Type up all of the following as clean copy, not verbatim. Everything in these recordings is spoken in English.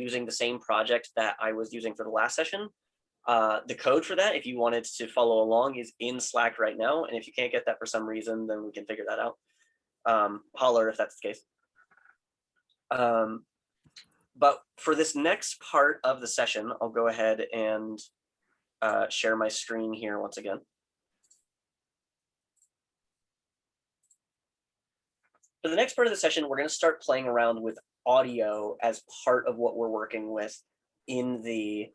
using the same project that I was using for the last session. The code for that, if you wanted to follow along, is in Slack right now. And if you can't get that for some reason, then we can figure that out. Holler if that's the case. But for this next part of the session, I'll go ahead and share my screen here once again. For the next part of the session, we're going to start playing around with audio as part of what we're working with in the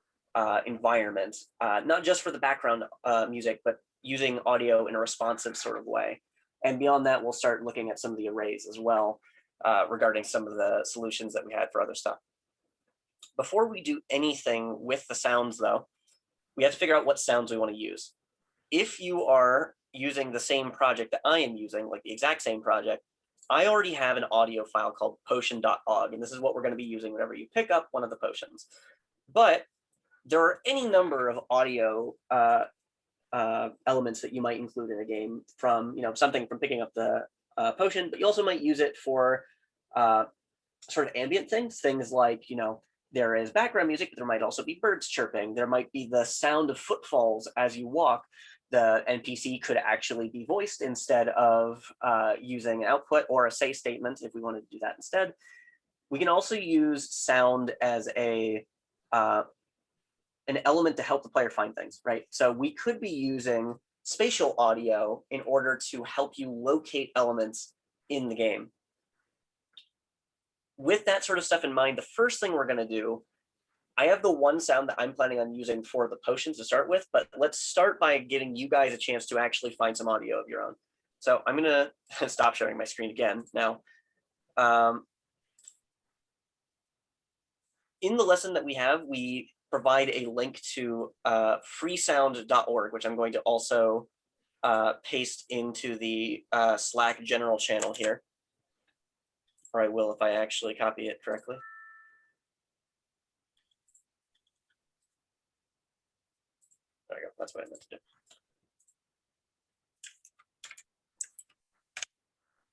environment, not just for the background music, but using audio in a responsive sort of way. And beyond that, we'll start looking at some of the arrays as well, regarding some of the solutions that we had for other stuff. Before we do anything with the sounds, though, we have to figure out what sounds we want to use. If you are using the same project that I am using, like the exact same project, I already have an audio file called potion.og, and this is what we're going to be using whenever you pick up one of the potions. But there are any number of audio elements that you might include in a game, from something from picking up the potion, but you also might use it for sort of ambient things like there is background music, but there might also be birds chirping. There might be the sound of footfalls as you walk. The NPC could actually be voiced instead of using an output or a say statement if we wanted to do that instead. We can also use sound as an element to help the player find things, right? So we could be using spatial audio in order to help you locate elements in the game. With that sort of stuff in mind, the first thing we're going to do, I have the one sound that I'm planning on using for the potions to start with, but let's start by giving you guys a chance to actually find some audio of your own. So I'm going to stop sharing my screen again now. In the lesson that we have, we provide a link to freesound.org, which I'm going to also paste into the Slack general channel here. Or I will if I actually copy it correctly. There we go. That's what I meant to do.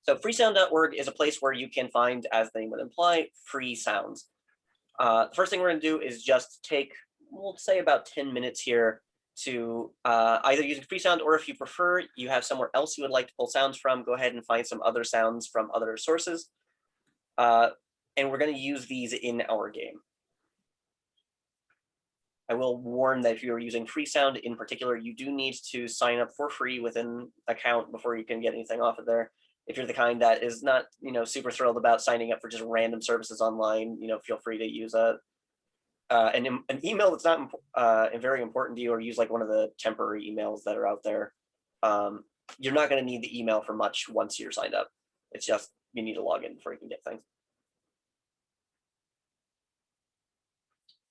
So freesound.org is a place where you can find, as the name would imply, free sounds. The first thing we're going to do is just take, we'll say, about 10 minutes here to either use freesound, or if you prefer, you have somewhere else you would like to pull sounds from, go ahead and find some other sounds from other sources. And we're going to use these in our game. I will warn that if you're using freesound in particular, you do need to sign up for free with an account before you can get anything off of there. If you're the kind that is not, super thrilled about signing up for just random services online, feel free to use an email that's not very important to you, or use like one of the temporary emails that are out there. You're not going to need the email for much once you're signed up. It's just you need to log in before you can get things.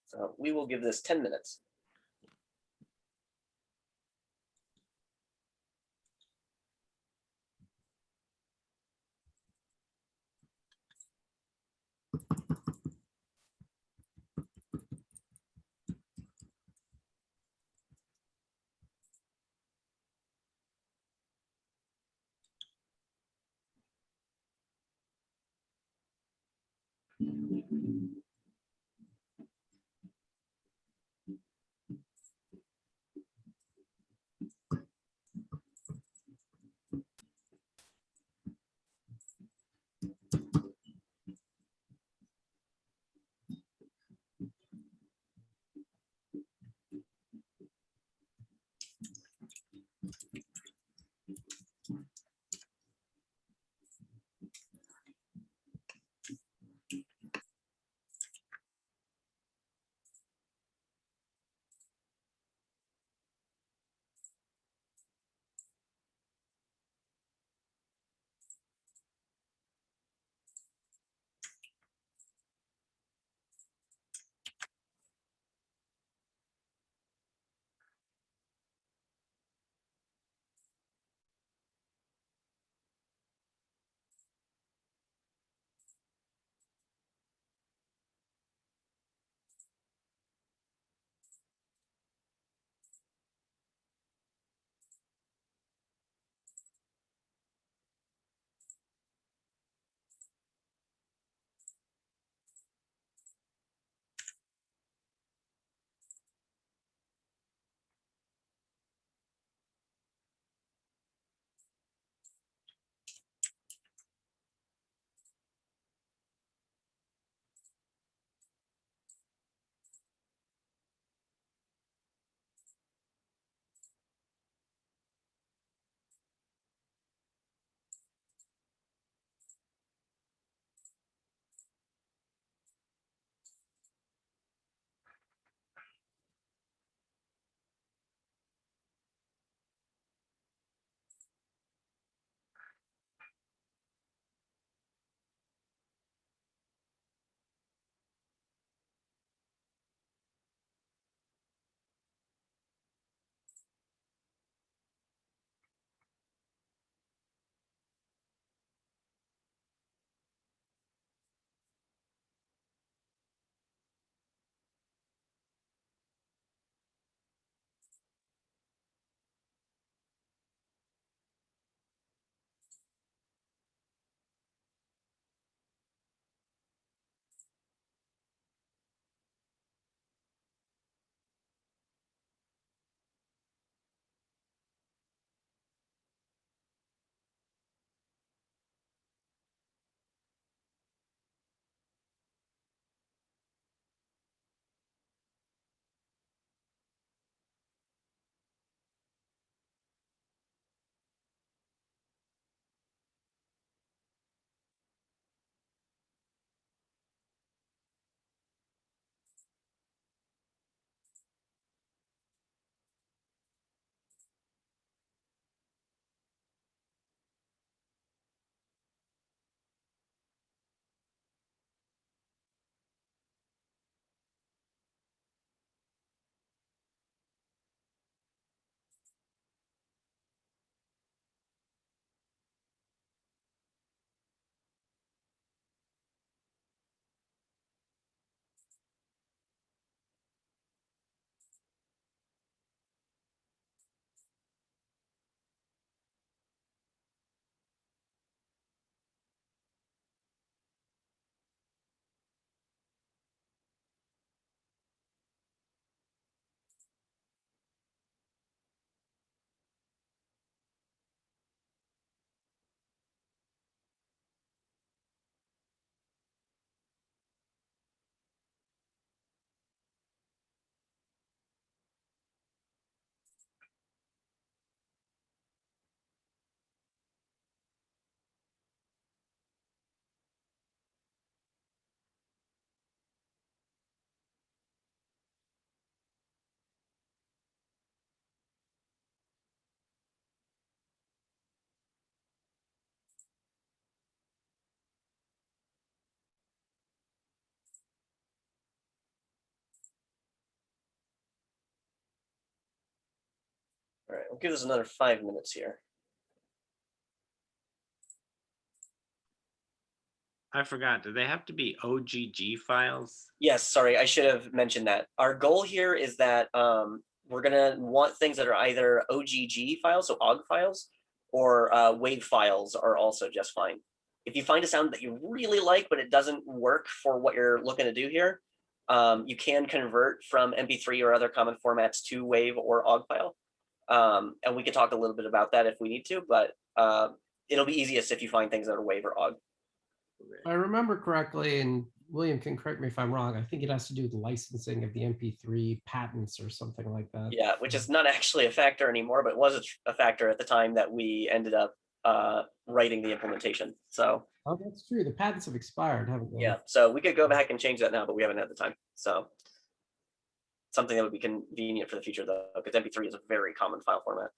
So we will give this 10 minutes. we'll give this another 5 minutes here. I forgot. Do they have to be OGG files? Yes, sorry, I should have mentioned that. Our goal here is that we're gonna want things that are either OGG files, so OGG files, or WAV files are also just fine. If you find a sound that you really like, but it doesn't work for what you're looking to do here, you can convert from MP3 or other common formats to WAV or OGG file. And we can talk a little bit about that if we need to, but it'll be easiest if you find things that are WAV or OGG. If I remember correctly, and William can correct me if I'm wrong, I think it has to do with licensing of the MP3 patents or something like that. Yeah, which is not actually a factor anymore, but was a factor at the time that we ended up writing the implementation. So Oh, that's true. The patents have expired, haven't they? yeah, so we could go back and change that now, but we haven't had the time. So something that would be convenient for the future, though, because MP3 is a very common file format.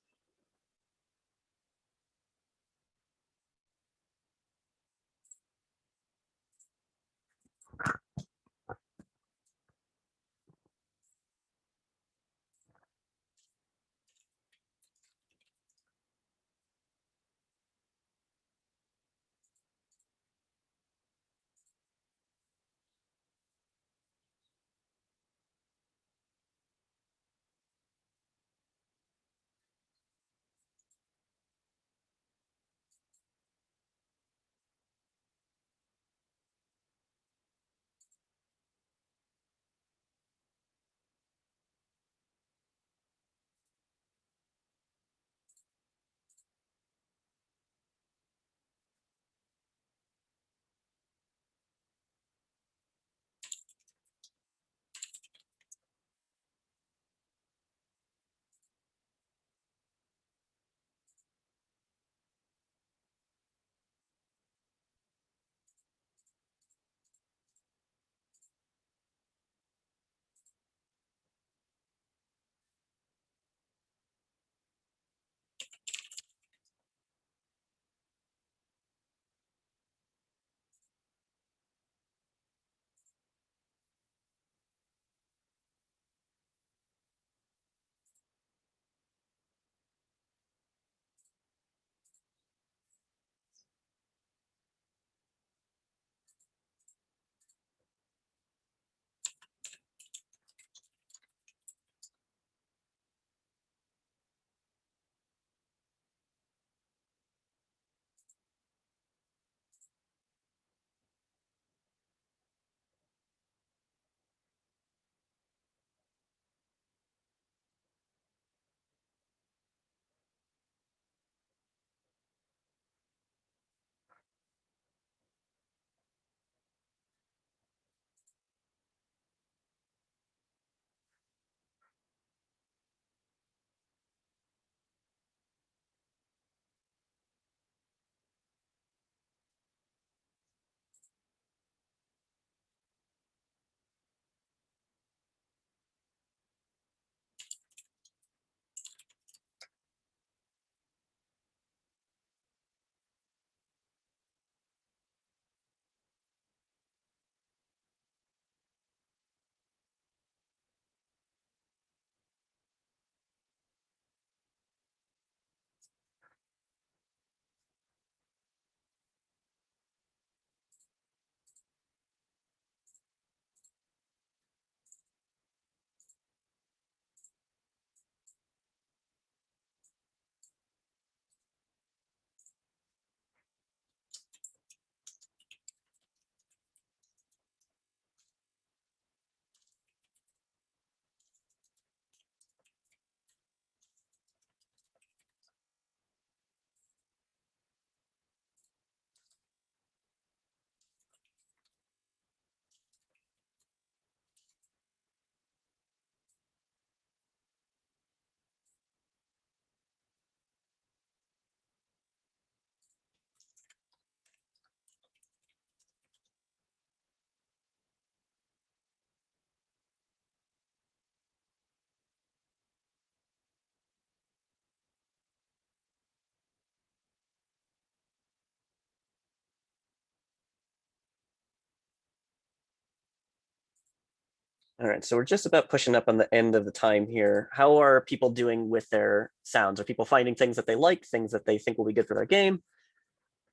All right, so we're just about pushing up on the end of the time here. How are people doing with their sounds? Are people finding things that they like, things that they think will be good for their game?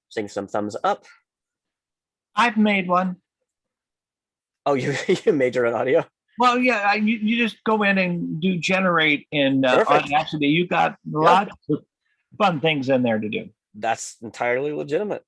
Seeing some thumbs up. I've made one. Oh, you you made your own audio. Well, yeah, you just go in and do generate in Perfect. Audacity. You got lots of fun things in there to do. That's entirely legitimate.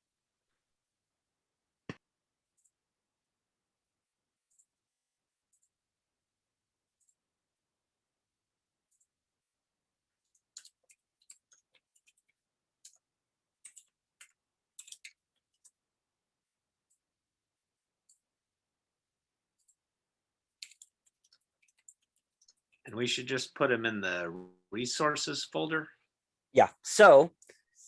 And we should just put them in the resources folder. Yeah. So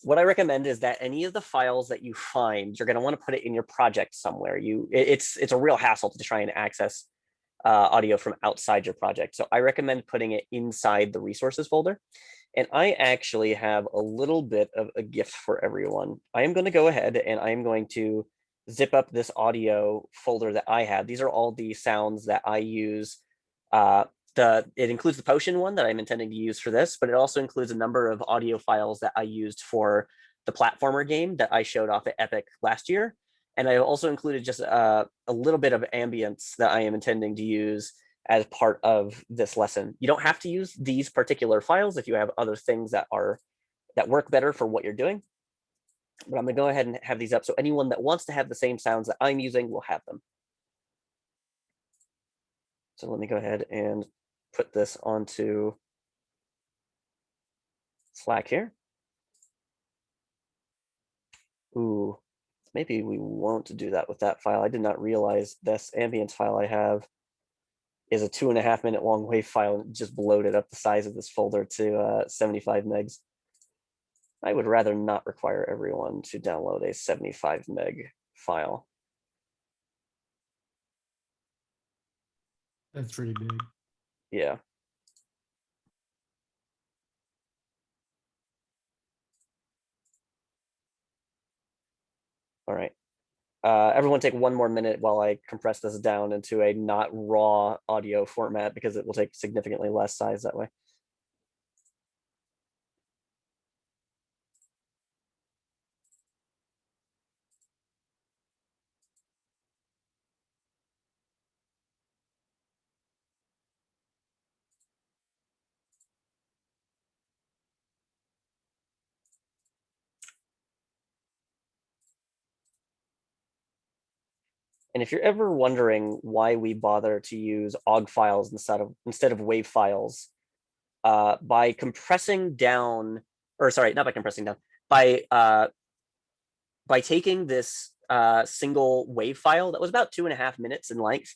what I recommend is that any of the files that you find, you're going to want to put it in your project somewhere. It's a real hassle to try and access audio from outside your project. So I recommend putting it inside the resources folder. And I actually have a little bit of a gift for everyone. I am going to go ahead and I am going to zip up this audio folder that I have. These are all the sounds that I use. It includes the potion one that I'm intending to use for this, but it also includes a number of audio files that I used for the platformer game that I showed off at Epic last year. And I also included just a little bit of ambience that I am intending to use as part of this lesson. You don't have to use these particular files if you have other things that work better for what you're doing. But I'm gonna go ahead and have these up so anyone that wants to have the same sounds that I'm using will have them. So let me go ahead and put this onto Slack here. Ooh, maybe we won't do that with that file. I did not realize this ambience file I have is a 2.5 minute long WAV file and just bloated up the size of this folder to 75 megs. I would rather not require everyone to download a 75 meg file. That's pretty big. Yeah. All right. Everyone take 1 more minute while I compress this down into a not raw audio format because it will take significantly less size that way. And if you're ever wondering why we bother to use OGG files instead of WAV files, by compressing down, or sorry, not by compressing down, by taking this single WAV file that was about 2.5 minutes in length,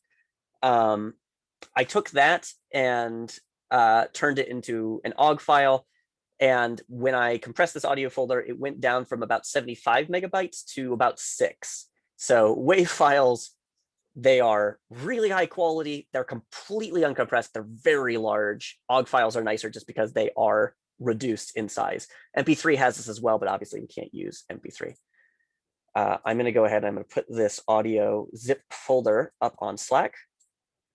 I took that and turned it into an OGG file. And when I compressed this audio folder, it went down from about 75 megabytes to about 6. So WAV files, they are really high quality. They're completely uncompressed. They're very large. OGG files are nicer just because they are reduced in size. MP3 has this as well, but obviously we can't use MP3. I'm going to go ahead and I'm going to put this audio zip folder up on Slack.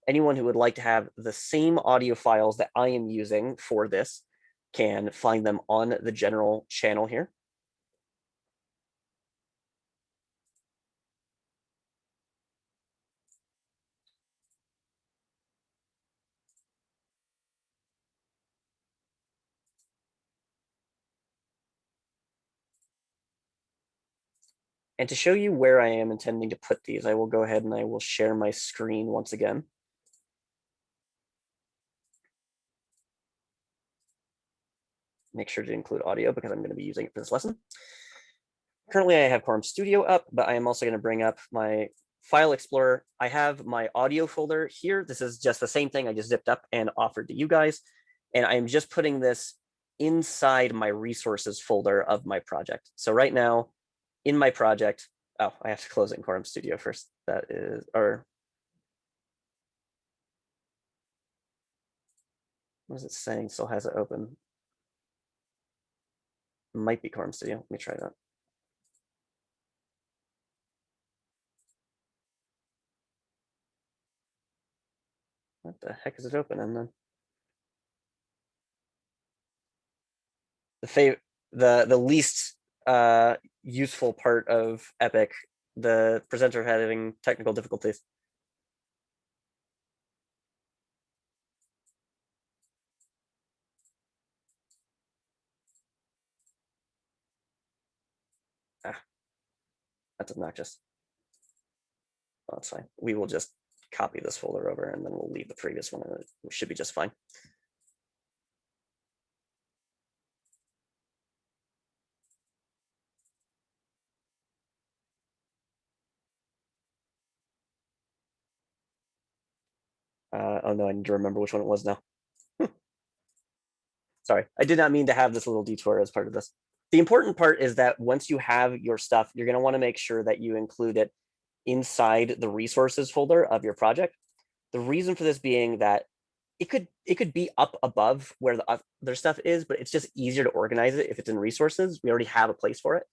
Anyone who would like to have the same audio files that I am using for this can find them on the general channel here. And to show you where I am intending to put these, I will go ahead and I will share my screen once again. Make sure to include audio because I'm going to be using it for this lesson. Currently, I have Quorum Studio up, but I am also going to bring up my File Explorer. I have my audio folder here. This is just the same thing I just zipped up and offered to you guys. And I'm just putting this inside my resources folder of my project. So right now, in my project, oh, I have to close it in Quorum Studio first. That is, or what is it saying? Still has it open. Might be Quorum Studio. Let me try that. What the heck is it opening then? The least useful part of EPIQ, the presenter having technical difficulties. That's obnoxious. Oh, that's fine. We will just copy this folder over and then we'll leave the previous one and it should be just fine. Oh no, I need to remember which one it was now. Sorry, I did not mean to have this little detour as part of this. The important part is that once you have your stuff, you're going to want to make sure that you include it inside the resources folder of your project. The reason for this being that it could be up above where the other stuff is, but it's just easier to organize it if it's in resources. We already have a place for it.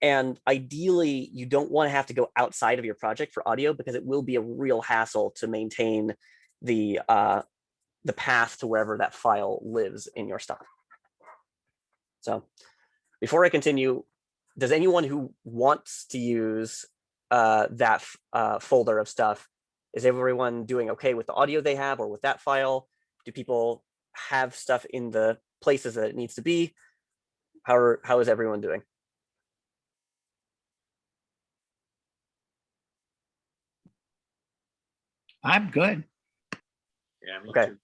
And ideally, you don't want to have to go outside of your project for audio because it will be a real hassle to maintain the path to wherever that file lives in your stuff. So before I continue, does anyone who wants to use that folder of stuff, is everyone doing okay with the audio they have or with that file? Do people have stuff in the places that it needs to be? How is everyone doing? I'm good. Yeah, me Okay. too.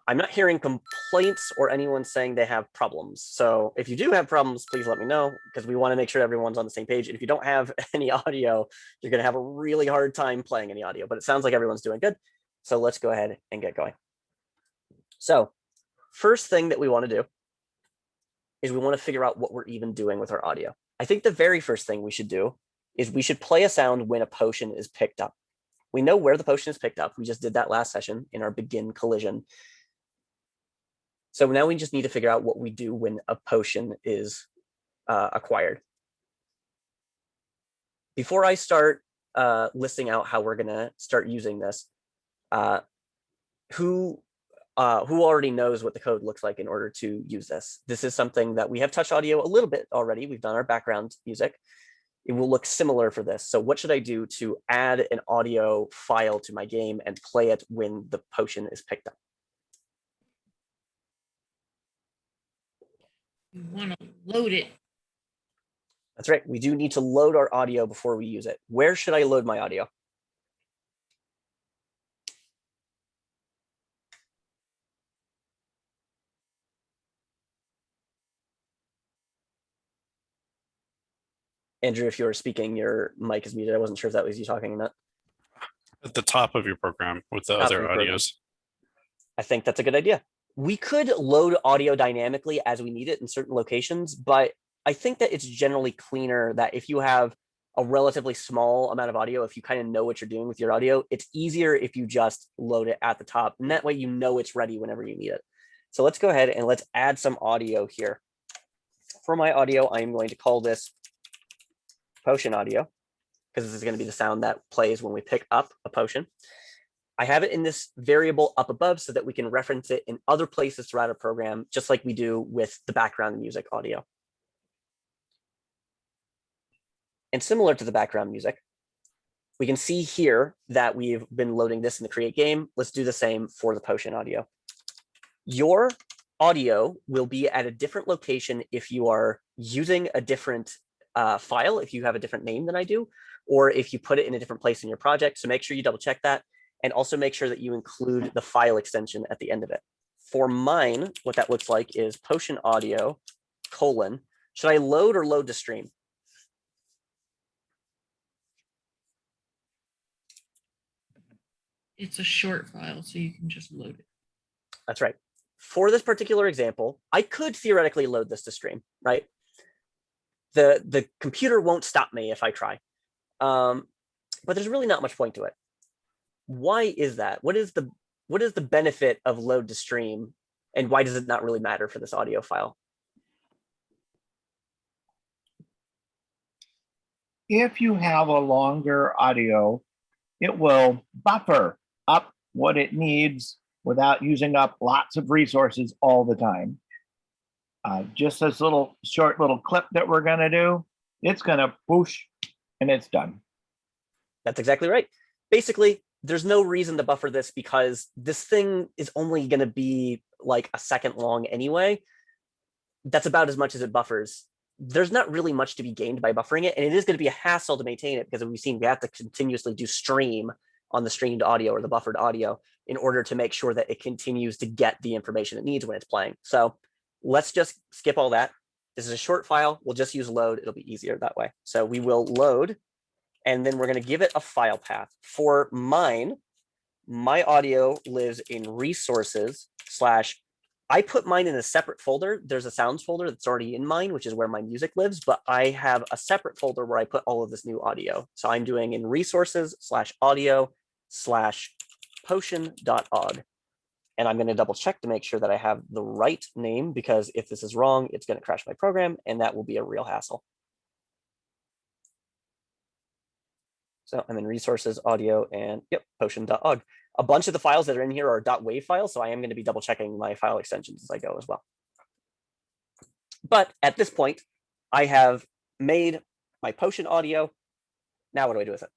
I'm not hearing complaints or anyone saying they have problems. So if you do have problems, please let me know because we want to make sure everyone's on the same page. And if you don't have any audio, you're going to have a really hard time playing any audio, but it sounds like everyone's doing good. So let's go ahead and get going. So first thing that we want to do is we want to figure out what we're even doing with our audio. I think the very first thing we should do is we should play a sound when a potion is picked up. We know where the potion is picked up. We just did that last session in our begin collision. So now we just need to figure out what we do when a potion is acquired. Before I start listing out how we're going to start using this, who already knows what the code looks like in order to use this? This is something that we have touched audio a little bit already. We've done our background music. It will look similar for this. So what should I do to add an audio file to my game and play it when the potion is picked up? You want to load it. That's right. We do need to load our audio before we use it. Where should I load my audio? Andrew, if you were speaking, your mic is muted. I wasn't sure if that was you talking or not. At the top of your program with the other audios. I think that's a good idea. We could load audio dynamically as we need it in certain locations, but I think that it's generally cleaner that if you have a relatively small amount of audio, if you kind of know what you're doing with your audio, it's easier if you just load it at the top. And that way you know it's ready whenever you need it. So let's go ahead and let's add some audio here. For my audio, I am going to call this potion audio, because this is going to be the sound that plays when we pick up a potion. I have it in this variable up above so that we can reference it in other places throughout our program, just like we do with the background music audio. And similar to the background music, we can see here that we've been loading this in the create game. Let's do the same for the potion audio. Your audio will be at a different location if you are using a different file, if you have a different name than I do, or if you put it in a different place in your project. So make sure you double check that. And also make sure that you include the file extension at the end of it. For mine, what that looks like is potion audio, : should I load or load to stream? It's a short file, so you can just load it. That's right. For this particular example, I could theoretically load this to stream, right? The computer won't stop me if I try. But there's really not much point to it. Why is that? What is the benefit of load to stream, and why does it not really matter for this audio file? If you have a longer audio, it will buffer up what it needs without using up lots of resources all the time. Just this short little clip that we're going to do, it's going to whoosh and it's done. That's exactly right. Basically, there's no reason to buffer this because this thing is only going to be like a second long anyway. That's about as much as it buffers. There's not really much to be gained by buffering it, and it is going to be a hassle to maintain it because we've seen we have to continuously do stream on the streamed audio or the buffered audio in order to make sure that it continues to get the information it needs when it's playing. So let's just skip all that. This is a short file. We'll just use load. It'll be easier that way. So we will load, and then we're going to give it a file path. For mine, my audio lives in resources / I put mine in a separate folder. There's a sounds folder that's already in mine, which is where my music lives, but I have a separate folder where I put all of this new audio. So I'm doing in resources / audio / potion.og. And I'm going to double check to make sure that I have the right name, because if this is wrong, it's going to crash my program, and that will be a real hassle. So I'm in resources, audio, and yep, potion.og. A bunch of the files that are in here are .wav files, so I am going to be double checking my file extensions as I go as well. But at this point, I have made my potion audio. Now what do I do with it?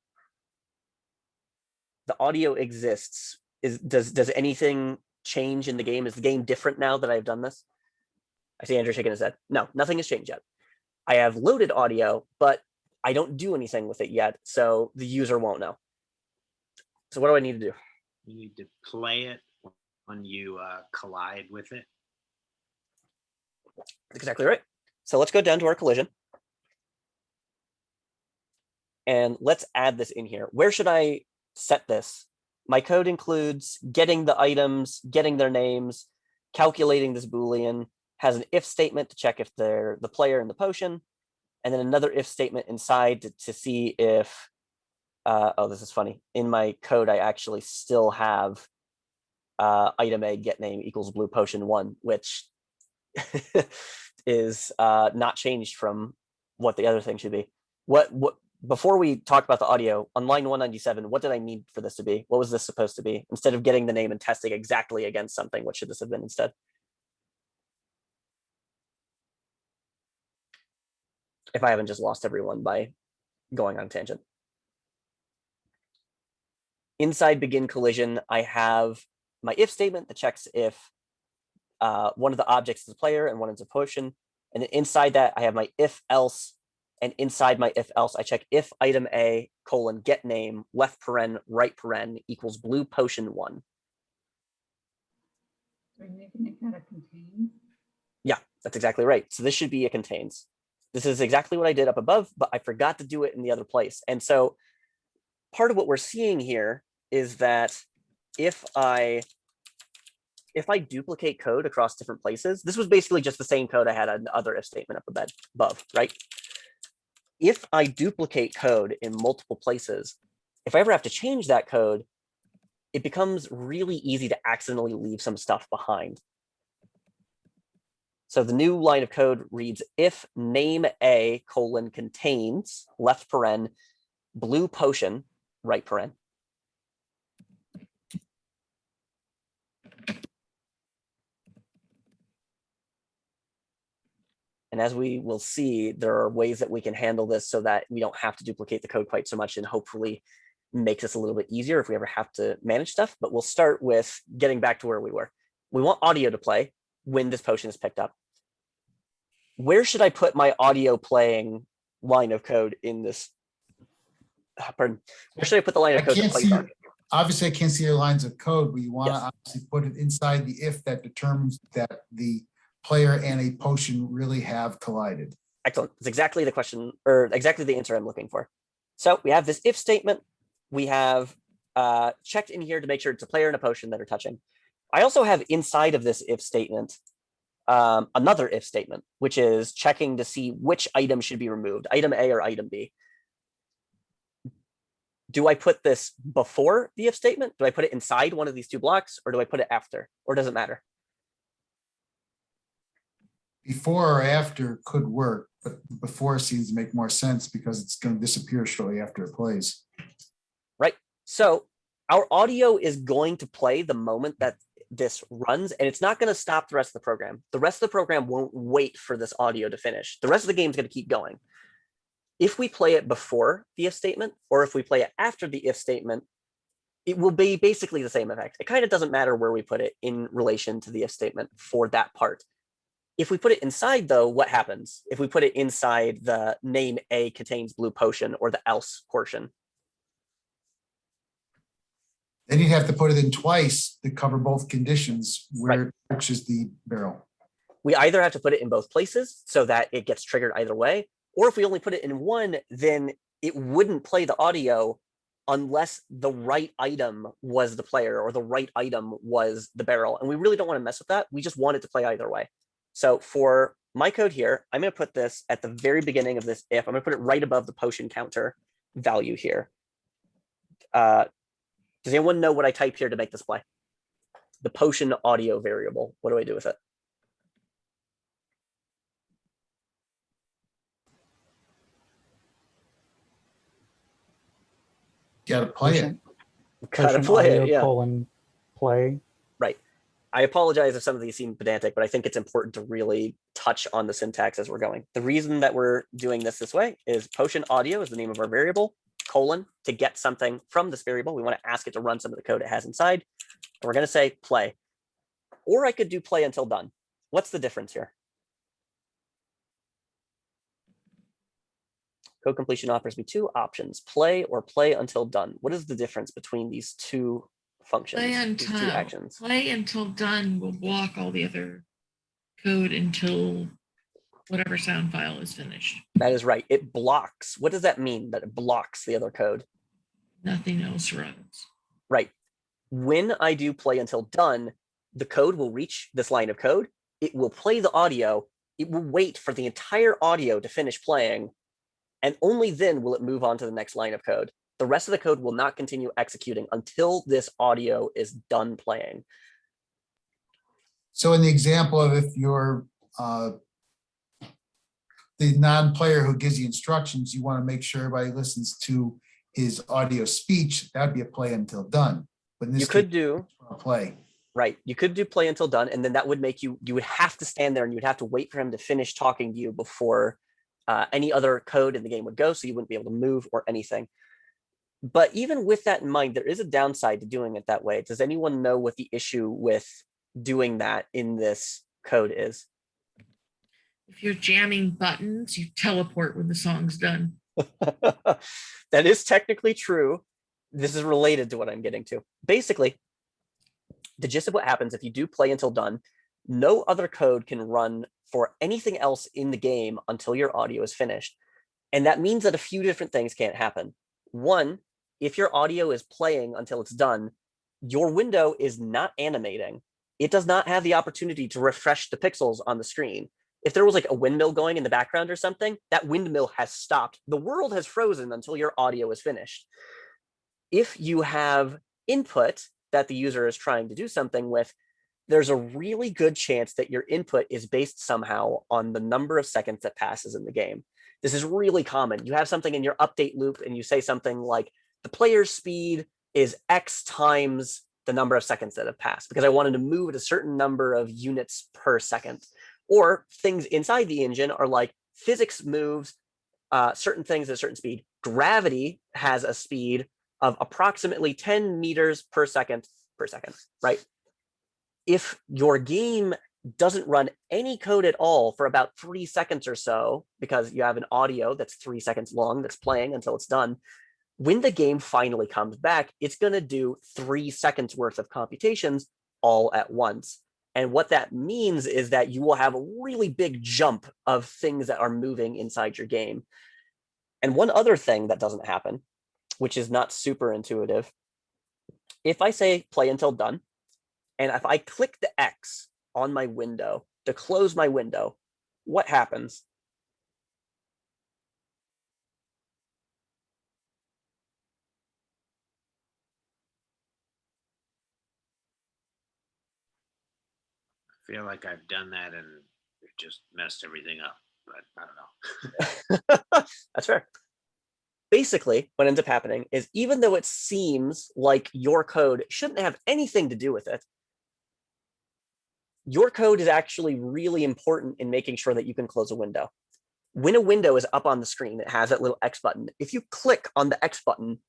The audio exists. Does anything change in the game? Is the game different now that I've done this? I see Andrew shaking his head. No, nothing has changed yet. I have loaded audio, but I don't do anything with it yet, so the user won't know. So what do I need to do? You need to play it when you collide with it. That's exactly right. So let's go down to our collision. And let's add this in here. Where should I set this? My code includes getting the items, getting their names, calculating this Boolean, has an if statement to check if they're the player in the potion, and then another if statement inside to see if, oh, this is funny. In my code, I actually still have item A get name equals blue potion 1, which is not changed from what the other thing should be. What before we talk about the audio, on line 197, what did I need for this to be? What was this supposed to be? Instead of getting the name and testing exactly against something, what should this have been instead? If I haven't just lost everyone by going on a tangent. Inside begin collision, I have my if statement that checks if one of the objects is a player and one is a potion. And then inside that, I have my if else. And inside my if else, I check if item A : get name left paren right paren equals blue potion 1. Are you making it kind of contain? Yeah, that's exactly right. So this should be a contains. This is exactly what I did up above, but I forgot to do it in the other place. And so part of what we're seeing here is that if I duplicate code across different places, this was basically just the same code I had an other if statement up above, right? If I duplicate code in multiple places, if I ever have to change that code, it becomes really easy to accidentally leave some stuff behind. So the new line of code reads, if name A : contains left paren blue potion right paren. And as we will see, there are ways that we can handle this so that we don't have to duplicate the code quite so much, and hopefully makes this a little bit easier if we ever have to manage stuff. But we'll start with getting back to where we were. We want audio to play when this potion is picked up. Where should I put my audio playing line of code in this? Pardon. Where should I put the line of code that plays audio? Obviously, I can't see your lines of code, but you want to obviously put it inside the if that determines that the player and a potion really have collided. Excellent. That's exactly the question, or exactly the answer I'm looking for. So we have this if statement. We have checked in here to make sure it's a player and a potion that are touching. I also have inside of this if statement another if statement, which is checking to see which item should be removed, item A or item B. Do I put this before the if statement? Do I put it inside one of these two blocks, or do I put it after, or does it matter? Before or after could work, but before seems to make more sense because it's going to disappear shortly after it plays. Right. So our audio is going to play the moment that this runs, and it's not going to stop the rest of the program. The rest of the program won't wait for this audio to finish. The rest of the game is going to keep going. If we play it before the if statement, or if we play it after the if statement, it will be basically the same effect. It kind of doesn't matter where we put it in relation to the if statement for that part. If we put it inside, though, what happens? If we put it inside the name A contains blue potion or the else portion, Then you'd have to put it in twice to cover both conditions where it touches the barrel. we either have to put it in both places so that it gets triggered either way, or if we only put it in one, then it wouldn't play the audio unless the right item was the player or the right item was the barrel. And we really don't want to mess with that. We just want it to play either way. So for my code here, I'm going to put this at the very beginning of this if. I'm going to put it right above the potion counter value here. Does anyone know what I type here to make this play? The potion audio variable. What do I do with it? Gotta play it. Gotta Potion play audio it, yeah. :play. Right. I apologize if some of these seem pedantic, but I think it's important to really touch on the syntax as we're going. The reason that we're doing this way is potion audio is the name of our variable, : to get something from this variable. We want to ask it to run some of the code it has inside. And we're going to say play. Or I could do play until done. What's the difference here? Code completion offers me two options, play or play until done. What is the difference between these two functions, these two actions? Play until done will block all the other code until whatever sound file is finished. That is right. It blocks. What does that mean, that it blocks the other code? Nothing else runs. Right. When I do play until done, the code will reach this line of code. It will play the audio. It will wait for the entire audio to finish playing. And only then will it move on to the next line of code. The rest of the code will not continue executing until this audio is done playing. So in the example of if you're the non-player who gives the instructions, you want to make sure everybody listens to his audio speech, that'd be a play until done. But in this You could case, do, a play. right, you could do play until done, and then that would make you would have to stand there and you would have to wait for him to finish talking to you before any other code in the game would go, so you wouldn't be able to move or anything. But even with that in mind, there is a downside to doing it that way. Does anyone know what the issue with doing that in this code is? If you're jamming buttons, you teleport when the song's done. That is technically true. This is related to what I'm getting to. Basically, the gist of what happens if you do play until done, no other code can run for anything else in the game until your audio is finished. And that means that a few different things can't happen. One, if your audio is playing until it's done, your window is not animating. It does not have the opportunity to refresh the pixels on the screen. If there was like a windmill going in the background or something, that windmill has stopped. The world has frozen until your audio is finished. If you have input that the user is trying to do something with, there's a really good chance that your input is based somehow on the number of seconds that passes in the game. This is really common. You have something in your update loop and you say something like, the player's speed is X times the number of seconds that have passed because I wanted to move at a certain number of units per second. Or things inside the engine are like physics moves certain things at a certain speed. Gravity has a speed of approximately 10 meters per second, right? If your game doesn't run any code at all for about 3 seconds or so, because you have an audio that's 3 seconds long that's playing until it's done, when the game finally comes back, it's going to do 3 seconds worth of computations all at once. And what that means is that you will have a really big jump of things that are moving inside your game. And one other thing that doesn't happen, which is not super intuitive, if I say play until done, and if I click the X on my window to close my window, what happens? I feel like I've done that and it just messed everything up, but I don't know. That's fair. basically what ends up happening is even though it seems like your code shouldn't have anything to do with it, your code is actually really important in making sure that you can close a window. When a window is up on the screen, it has that little X button. If you click on the X button,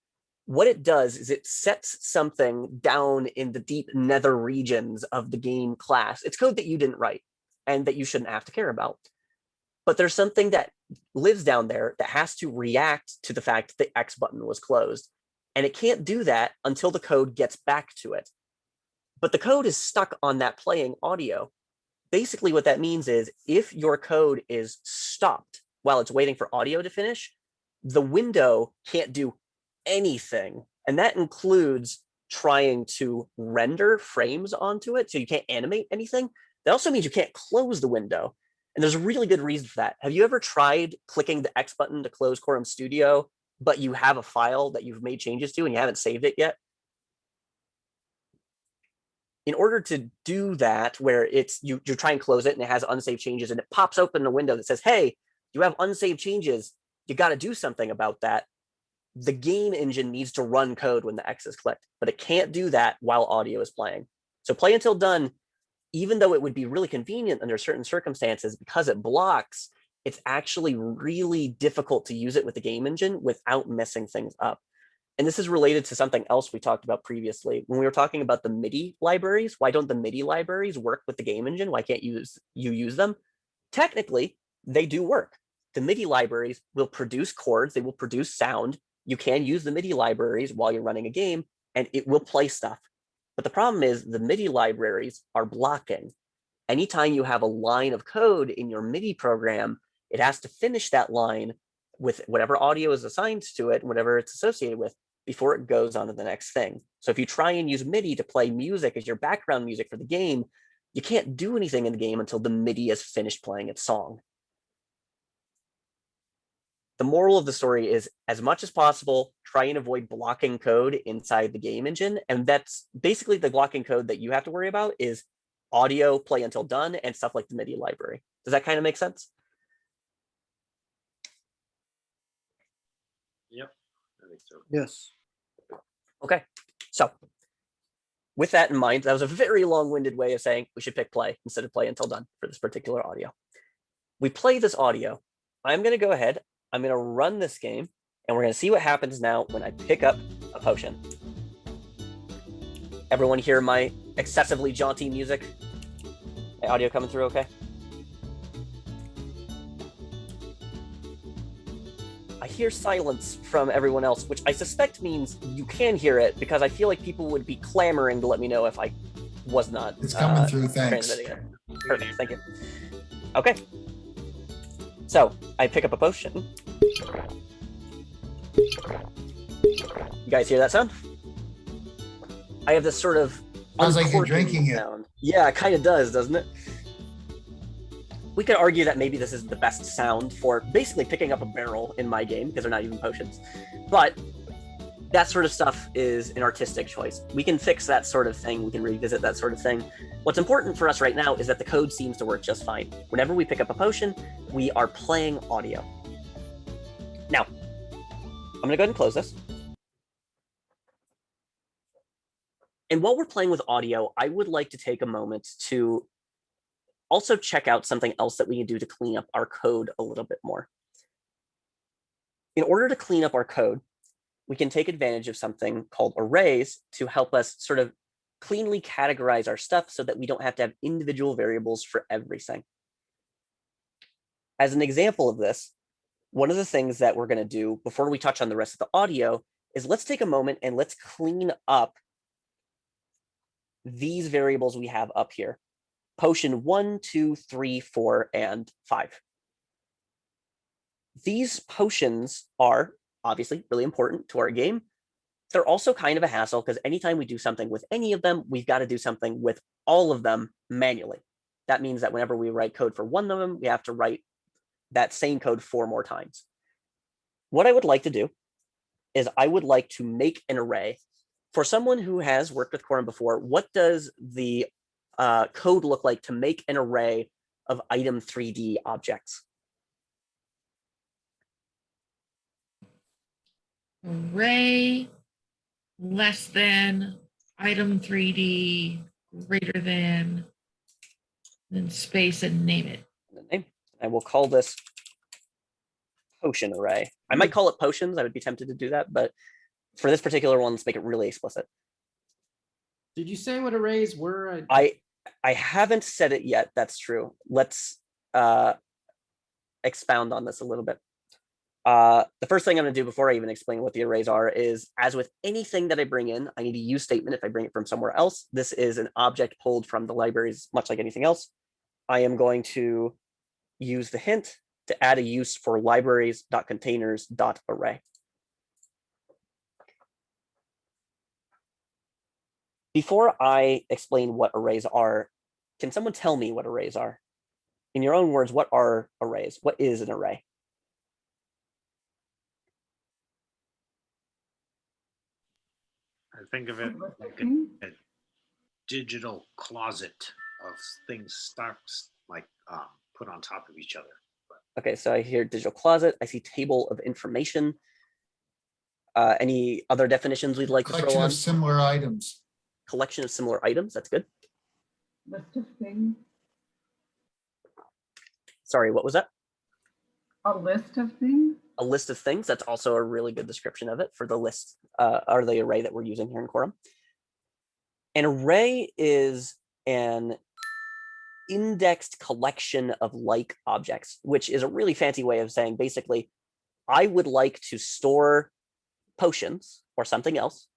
what it does is it sets something down in the deep nether regions of the game class. It's code that you didn't write and that you shouldn't have to care about. But there's something that lives down there that has to react to the fact that the X button was closed. And it can't do that until the code gets back to it. But the code is stuck on that playing audio. Basically, what that means is if your code is stopped while it's waiting for audio to finish, the window can't do anything. And that includes trying to render frames onto it, so you can't animate anything. That also means you can't close the window. And there's a really good reason for that. Have you ever tried clicking the X button to close Quorum Studio, but you have a file that you've made changes to and you haven't saved it yet? In order to do that, where it's you try and close it and it has unsaved changes and it pops open a window that says, hey, you have unsaved changes, you got to do something about that. The game engine needs to run code when the X is clicked, but it can't do that while audio is playing. So play until done, even though it would be really convenient under certain circumstances, because it blocks, it's actually really difficult to use it with the game engine without messing things up. And this is related to something else we talked about previously. When we were talking about the MIDI libraries, why don't the MIDI libraries work with the game engine? Why can't you use them? Technically, they do work. The MIDI libraries will produce chords, they will produce sound. You can use the MIDI libraries while you're running a game, and it will play stuff. But the problem is the MIDI libraries are blocking. Anytime you have a line of code in your MIDI program, it has to finish that line with whatever audio is assigned to it, whatever it's associated with, before it goes on to the next thing. So if you try and use MIDI to play music as your background music for the game, you can't do anything in the game until the MIDI has finished playing its song. The moral of the story is, as much as possible, try and avoid blocking code inside the game engine. And that's basically the blocking code that you have to worry about is audio, play until done, and stuff like the MIDI library. Does that kind of make sense? Yep, I think so. Yes. Okay, so with that in mind, that was a very long-winded way of saying we should pick play instead of play until done for this particular audio. We play this audio. I'm going to go ahead. I'm going to run this game, and we're going to see what happens now when I pick up a potion. Everyone hear my excessively jaunty music? My audio coming through okay? I hear silence from everyone else, which I suspect means you can hear it, because I feel like people would be clamoring to let me know if I was not. It's coming through, thanks. transmitting it. Perfect, thank you. Okay. So I pick up a potion. You guys hear that sound? I have this sort of Sounds like you're uncorking drinking it. sound. Yeah, it kind of does, doesn't it? We could argue that maybe this is the best sound for basically picking up a barrel in my game, because they're not even potions. But that sort of stuff is an artistic choice. We can fix that sort of thing. We can revisit that sort of thing. What's important for us right now is that the code seems to work just fine. Whenever we pick up a potion, we are playing audio. Now, I'm going to go ahead and close this. And while we're playing with audio, I would like to take a moment to also check out something else that we can do to clean up our code a little bit more. In order to clean up our code, we can take advantage of something called arrays to help us sort of cleanly categorize our stuff so that we don't have to have individual variables for everything. As an example of this, one of the things that we're going to do before we touch on the rest of the audio is let's take a moment and let's clean up these variables we have up here. Potion 1, 2, 3, 4, and 5. These potions are obviously really important to our game. They're also kind of a hassle because anytime we do something with any of them, we've got to do something with all of them manually. That means that whenever we write code for one of them, we have to write that same code 4 more times. What I would like to do is I would like to make an array. For someone who has worked with Quorum before, what does the code look like to make an array of item 3D objects? array less than item 3D greater than, then space and name it. the name, and we'll call this potion array. I might call it potions. I would be tempted to do that, but for this particular one, let's make it really explicit. Did you say what arrays were? I haven't said it yet. That's true. Let's expound on this a little bit. The first thing I'm going to do before I even explain what the arrays are is, as with anything that I bring in, I need a use statement if I bring it from somewhere else. This is an object pulled from the libraries, much like anything else. I am going to use the hint to add a use for libraries.containers.array. Before I explain what arrays are, can someone tell me what arrays are? In your own words, what are arrays? What is an array? I think of it What's like the thing? a digital closet of things stacks like put on top of each other. Okay, so I hear digital closet. I see table of information. Any other definitions we'd like to throw Collection on? of similar items. Collection of similar items. That's good. List of things, Sorry, what was that? a list of things? A list of things. That's also a really good description of it for the list or the array that we're using here in Quorum. An array is an indexed collection of like objects, which is a really fancy way of saying basically, I would like to store potions or something else.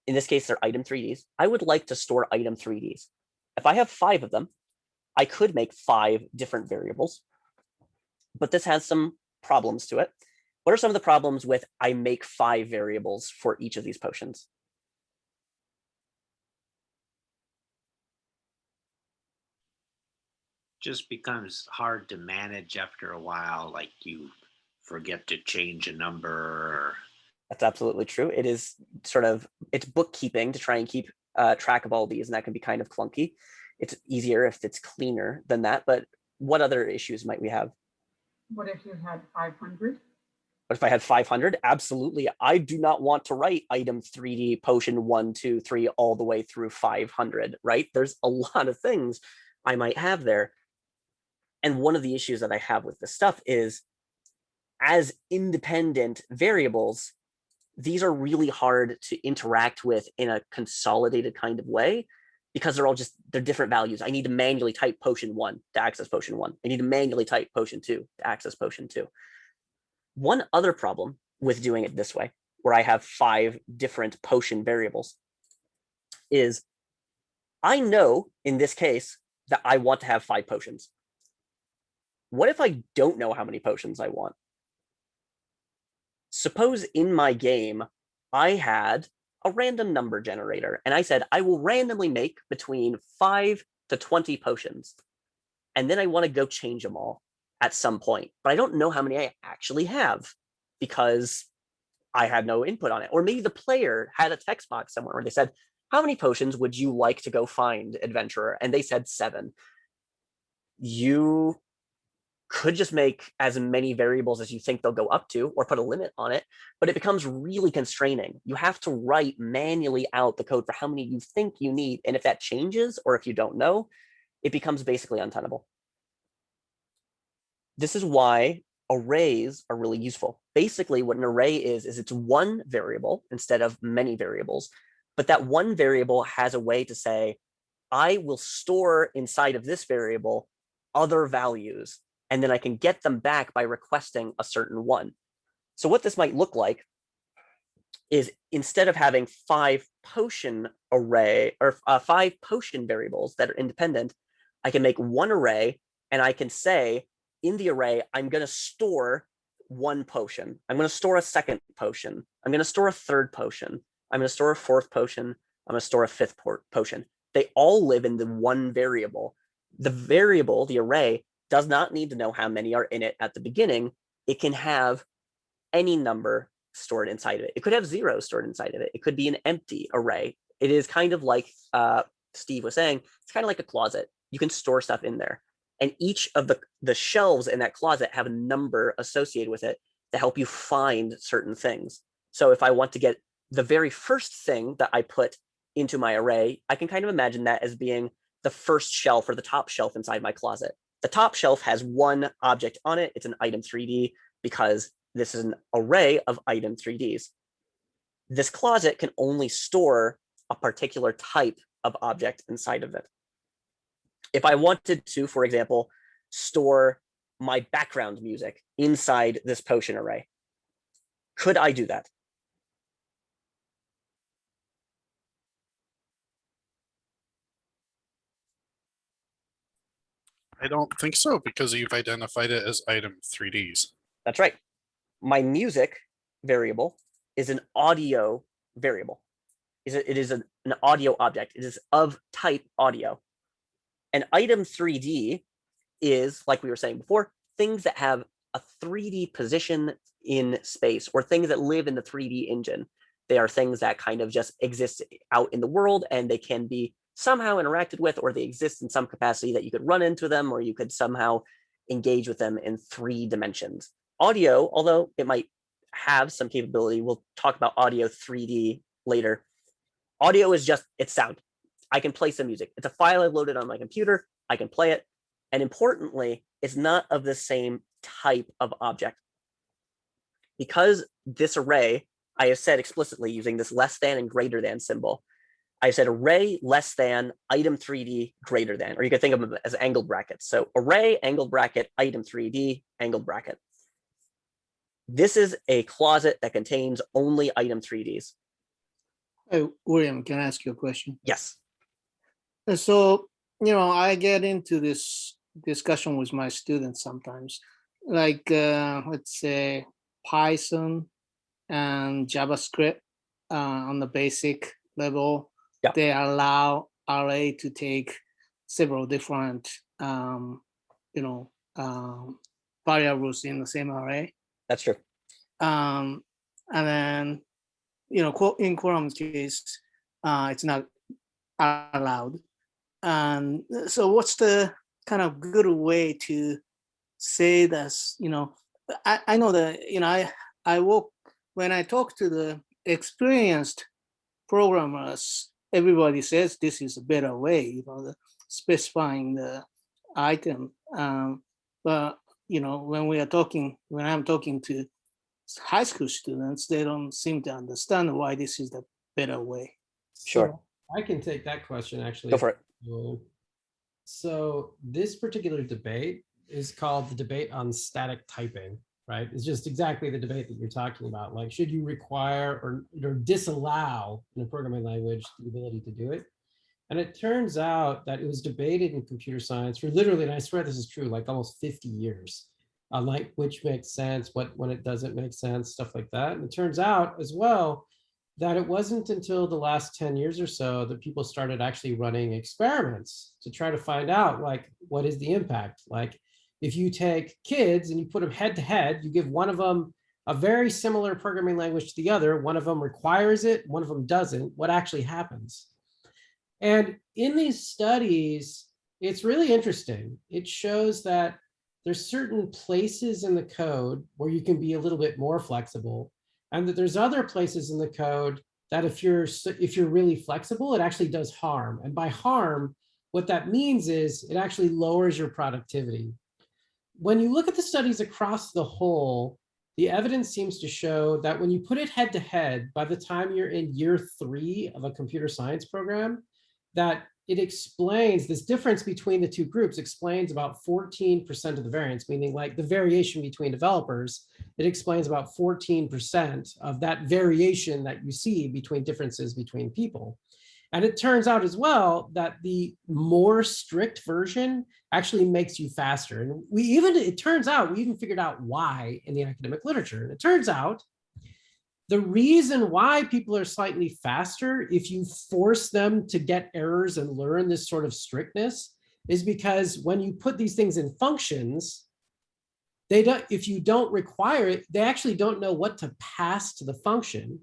In this case, they're item 3Ds. I would like to store item 3Ds. If I have 5 of them, I could make 5 different variables, but this has some problems to it. What are some of the problems with I make 5 variables for each of these potions? Just becomes hard to manage after a while, like you forget to change a number. That's absolutely true. It is sort of, it's bookkeeping to try and keep track of all these, and that can be kind of clunky. It's easier if it's cleaner than that, but what other issues might we have? What if you had 500? But if I had 500, absolutely. I do not want to write item 3D potion 1, 2, 3 all the way through 500, right? There's a lot of things I might have there. And one of the issues that I have with this stuff is, as independent variables, these are really hard to interact with in a consolidated kind of way, because they're different values. I need to manually type potion 1 to access potion 1. I need to manually type potion 2 to access potion 2. One other problem with doing it this way, where I have 5 different potion variables, is I know in this case that I want to have 5 potions. What if I don't know how many potions I want? Suppose in my game, I had a random number generator, and I said, I will randomly make between 5 to 20 potions. And then I want to go change them all at some point, but I don't know how many I actually have because I had no input on it. Or maybe the player had a text box somewhere where they said, how many potions would you like to go find, adventurer? And they said 7. You could just make as many variables as you think they'll go up to, or put a limit on it, but it becomes really constraining. You have to write manually out the code for how many you think you need. And if that changes, or if you don't know, it becomes basically untenable. This is why arrays are really useful. Basically, what an array is it's one variable instead of many variables, but that one variable has a way to say, I will store inside of this variable other values, and then I can get them back by requesting a certain one. So what this might look like is, instead of having 5 potion array or 5 potion variables that are independent, I can make one array, and I can say in the array, I'm going to store 1 potion. I'm going to store a 2nd potion. I'm going to store a 3rd potion. I'm going to store a 4th potion. I'm going to store a 5th potion. They all live in the one variable. The variable, the array, does not need to know how many are in it at the beginning. It can have any number stored inside of it. It could have 0 stored inside of it. It could be an empty array. It is kind of like Steve was saying, it's kind of like a closet. You can store stuff in there. And each of the shelves in that closet have a number associated with it to help you find certain things. So if I want to get the very first thing that I put into my array, I can kind of imagine that as being the first shelf or the top shelf inside my closet. The top shelf has one object on it. It's an item 3D because this is an array of item 3Ds. This closet can only store a particular type of object inside of it. If I wanted to, for example, store my background music inside this potion array, could I do that? I don't think so because you've identified it as item 3Ds. That's right. My music variable is an audio variable. It is an audio object. It is of type audio. An item 3D is, like we were saying before, things that have a 3D position in space or things that live in the 3D engine. They are things that kind of just exist out in the world and they can be somehow interacted with, or they exist in some capacity that you could run into them, or you could somehow engage with them in 3 dimensions. Audio, although it might have some capability, we'll talk about audio 3D later. Audio is just, it's sound. I can play some music. It's a file I've loaded on my computer. I can play it. And importantly, it's not of the same type of object. Because this array, I have said explicitly using this less than and greater than symbol, I said array less than item 3D greater than, or you could think of them as angled brackets. So array, angled bracket, item 3D, angled bracket. This is a closet that contains only item 3Ds. Hey, William, can I ask you a question? Yes. So, I get into this discussion with my students sometimes, like, let's say Python and JavaScript on the basic level. Yeah. They allow array to take several different, variables in the same array. That's true. And then, in Quorum's case, it's not allowed. And so what's the kind of good way to say this? I know that, when I talk to the experienced programmers, everybody says this is a better way, specifying the item. But, when I'm talking to high school students, they don't seem to understand why this is the better way. Sure. So I can take that question actually. Go for it. So this particular debate is called the debate on static typing, right? It's just exactly the debate that you're talking about. Like, should you require or disallow in a programming language the ability to do it? And it turns out that it was debated in computer science for literally, and I swear this is true, like almost 50 years. Like which makes sense, when it doesn't make sense, stuff like that. And it turns out as well that it wasn't until the last 10 years or so that people started actually running experiments to try to find out, like, what is the impact? Like, if you take kids and you put them head to head, you give one of them a very similar programming language to the other, one of them requires it, one of them doesn't, what actually happens? And in these studies, it's really interesting. It shows that there's certain places in the code where you can be a little bit more flexible, and that there's other places in the code that if you're really flexible, it actually does harm. And by harm, what that means is it actually lowers your productivity. When you look at the studies across the whole, the evidence seems to show that when you put it head to head, by the time you're in year 3 of a computer science program, that it explains this difference between the two groups explains about 14% of the variance, meaning like the variation between developers, it explains about 14% of that variation that you see between differences between people. And it turns out as well that the more strict version actually makes you faster. And it turns out we even figured out why in the academic literature. And it turns out the reason why people are slightly faster if you force them to get errors and learn this sort of strictness is because when you put these things in functions, if you don't require it, they actually don't know what to pass to the function.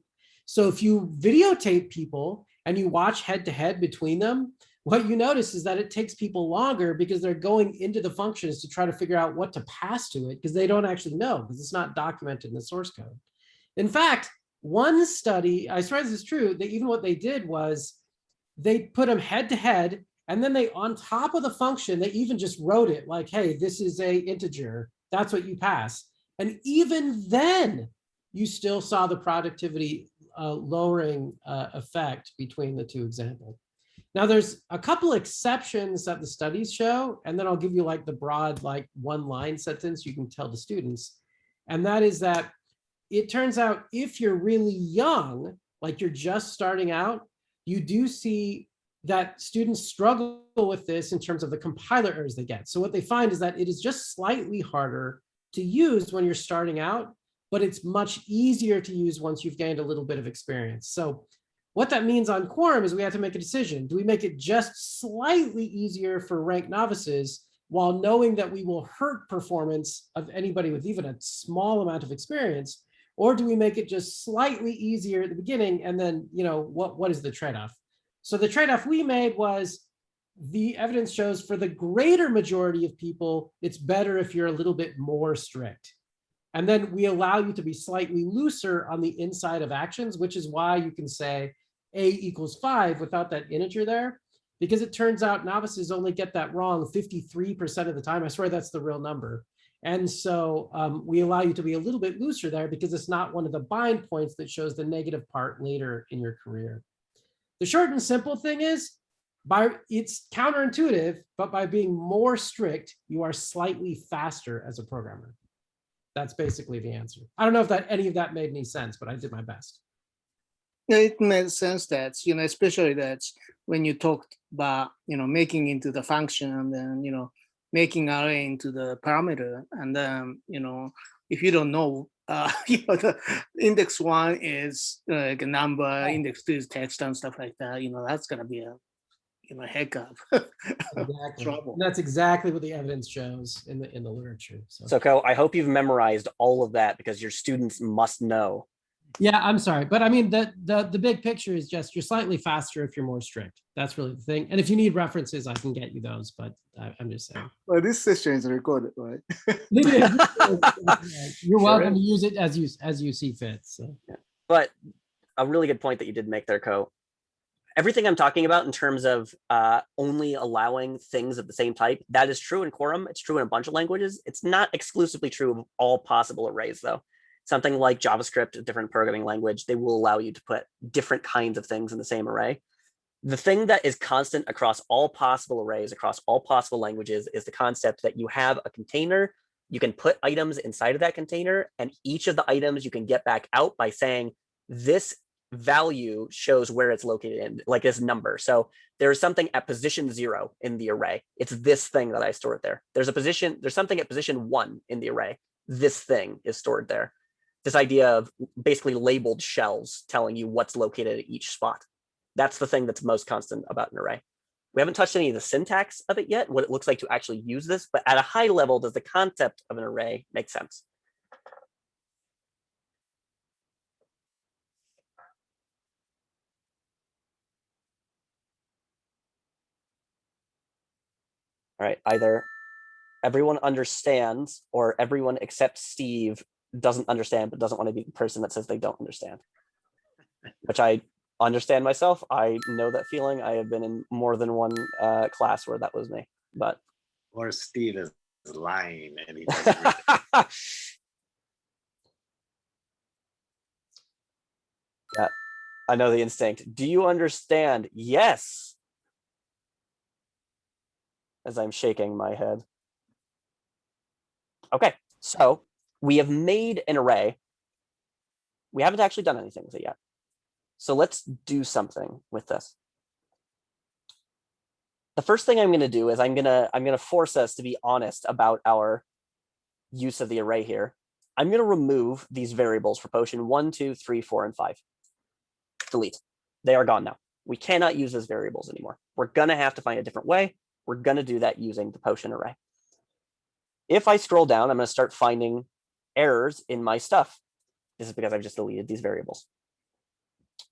So if you videotape people and you watch head to head between them, what you notice is that it takes people longer because they're going into the functions to try to figure out what to pass to it because they don't actually know because it's not documented in the source code. In fact, One study, I swear this is true, that even what they did was they put them head to head, and then they, on top of the function, they even just wrote it like, hey, this is a integer, that's what you pass. And even then, you still saw the productivity lowering effect between the two examples. Now, there's a couple exceptions that the studies show, and then I'll give you like the broad, like one line sentence you can tell the students. And that is that it turns out if you're really young, like you're just starting out, you do see that students struggle with this in terms of the compiler errors they get. So what they find is that it is just slightly harder to use when you're starting out, but it's much easier to use once you've gained a little bit of experience. So what that means on Quorum is we have to make a decision. Do we make it just slightly easier for ranked novices while knowing that we will hurt performance of anybody with even a small amount of experience? Or do we make it just slightly easier at the beginning? And then, you know, what is the trade-off? So the trade-off we made was the evidence shows for the greater majority of people, it's better if you're a little bit more strict. And then we allow you to be slightly looser on the inside of actions, which is why you can say A equals 5 without that integer there, because it turns out novices only get that wrong 53% of the time. I swear that's the real number. And so we allow you to be a little bit looser there because it's not one of the bind points that shows the negative part later in your career. The short and simple thing is, it's counterintuitive, but by being more strict, you are slightly faster as a programmer. That's basically the answer. I don't know if any of that made any sense, but I did my best. Yeah, it makes sense that, you know, especially that when you talked about, you know, making into the function and then, you know, making array into the parameter. And then, you know, if you don't know, you know, the index 1 is like a number, index 2 is text and stuff like that, you know, that's going to be a, you know, heck of Exactly. trouble. And that's exactly what the evidence shows in the literature. So, Ko, I hope you've memorized all of that because your students must know. Yeah, I'm sorry, but I mean the big picture is just you're slightly faster if you're more strict. That's really the thing. And if you need references, I can get you those. But I'm just saying. Well, this session is recorded, right? You're welcome to use it as you see fit. So. Yeah. But a really good point that you did make there, Ko. Everything I'm talking about in terms of only allowing things of the same type, that is true in Quorum. It's true in a bunch of languages. It's not exclusively true of all possible arrays, though. Something like JavaScript, a different programming language, they will allow you to put different kinds of things in the same array. The thing that is constant across all possible arrays, across all possible languages, is the concept that you have a container, you can put items inside of that container, and each of the items you can get back out by saying this value shows where it's located in, like this number. So there's something at position 0 in the array. It's this thing that I stored there. There's something at position 1 in the array. This thing is stored there. This idea of basically labeled shells telling you what's located at each spot. That's the thing that's most constant about an array. We haven't touched any of the syntax of it yet, what it looks like to actually use this, but at a high level, does the concept of an array make sense? All right, either everyone understands or everyone except Steve doesn't understand, but doesn't want to be the person that says they don't understand, which I understand myself. I know that feeling. I have been in more than one class where that was me, but. Or Steve is lying and he doesn't read it. Yeah, I know the instinct. Do you understand? Yes. As I'm shaking my head. Okay, so we have made an array. We haven't actually done anything with it yet. So let's do something with this. The first thing I'm going to do is I'm going to force us to be honest about our use of the array here. I'm going to remove these variables for potion 1, 2, 3, 4, and 5. Delete. They are gone now. We cannot use those variables anymore. We're going to have to find a different way. We're going to do that using the potion array. If I scroll down, I'm going to start finding errors in my stuff. This is because I've just deleted these variables.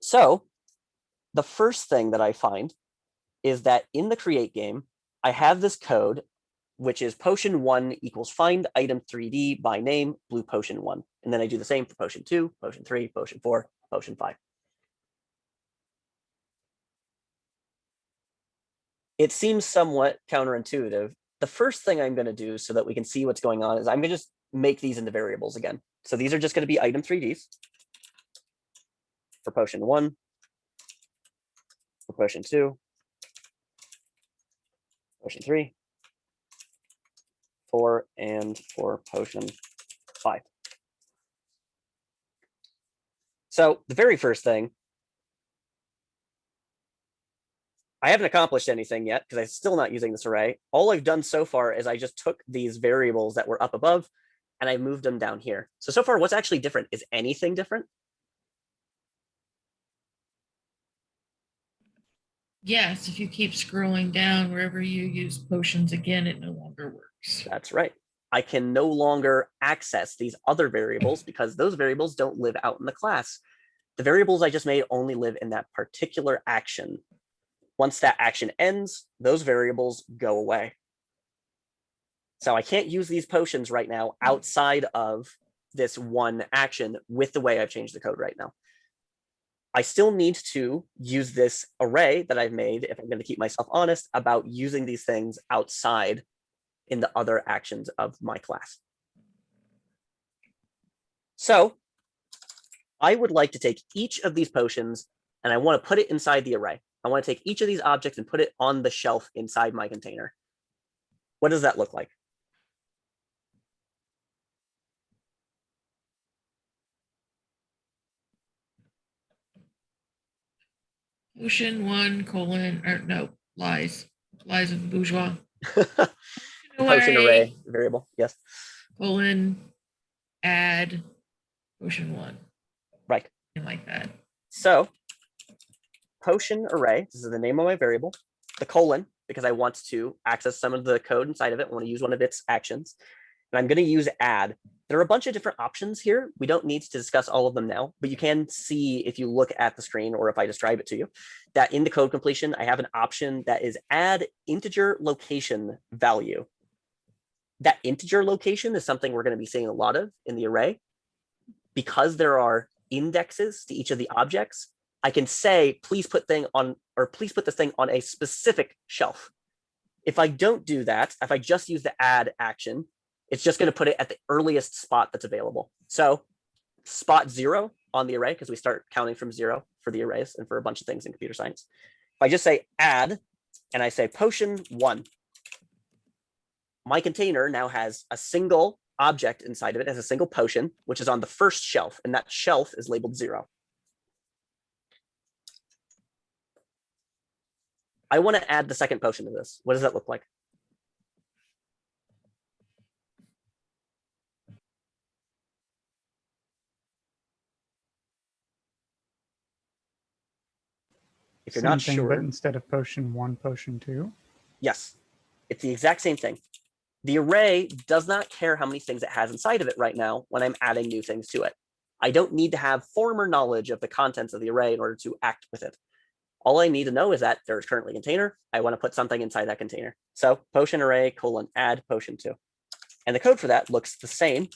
So the first thing that I find is that in the create game, I have this code which is potion 1 equals find item 3D by name, blue potion 1. And then I do the same for potion 2, potion 3, potion 4, potion 5. It seems somewhat counterintuitive. The first thing I'm going to do so that we can see what's going on is I'm going to just make these into variables again. So these are just going to be item 3Ds for potion 1, for potion 2, potion 3, 4, and for potion 5. So the very first thing, I haven't accomplished anything yet because I'm still not using this array. All I've done so far is I just took these variables that were up above and I moved them down here. So far, what's actually different? Is anything different? Yes, if you keep scrolling down, wherever you use potions again, it no longer works. That's right. I can no longer access these other variables because those variables don't live out in the class. The variables I just made only live in that particular action. Once that action ends, those variables go away. So I can't use these potions right now outside of this one action with the way I've changed the code right now. I still need to use this array that I've made if I'm going to keep myself honest about using these things outside in the other actions of my class. So I would like to take each of these potions and I want to put it inside the array. I want to take each of these objects and put it on the shelf inside my container. What does that look like? Potion 1 : or no, lies of the bourgeois. Potion array variable, yes. Add potion 1. Right. Something like that. So potion array, this is the name of my variable, the colon, because I want to access some of the code inside of it. I want to use one of its actions. And I'm going to use add. There are a bunch of different options here. We don't need to discuss all of them now, but you can see if you look at the screen or if I describe it to you, that in the code completion, I have an option that is add integer location value. That integer location is something we're going to be seeing a lot of in the array. Because there are indexes to each of the objects, I can say, please put this thing on a specific shelf. If I don't do that, if I just use the add action, it's just going to put it at the earliest spot that's available. So spot 0 on the array, because we start counting from 0 for the arrays and for a bunch of things in computer science. If I just say add and I say potion 1, my container now has a single object inside of it, as a single potion, which is on the first shelf, and that shelf is labeled 0. I want to add the second potion to this. What does that look like? If you're not Same thing, sure, but instead of potion 1, potion 2. yes, it's the exact same thing. The array does not care how many things it has inside of it right now when I'm adding new things to it. I don't need to have former knowledge of the contents of the array in order to act with it. All I need to know is that there's currently a container. I want to put something inside that container. So potion array : add potion 2. And the code for that looks the same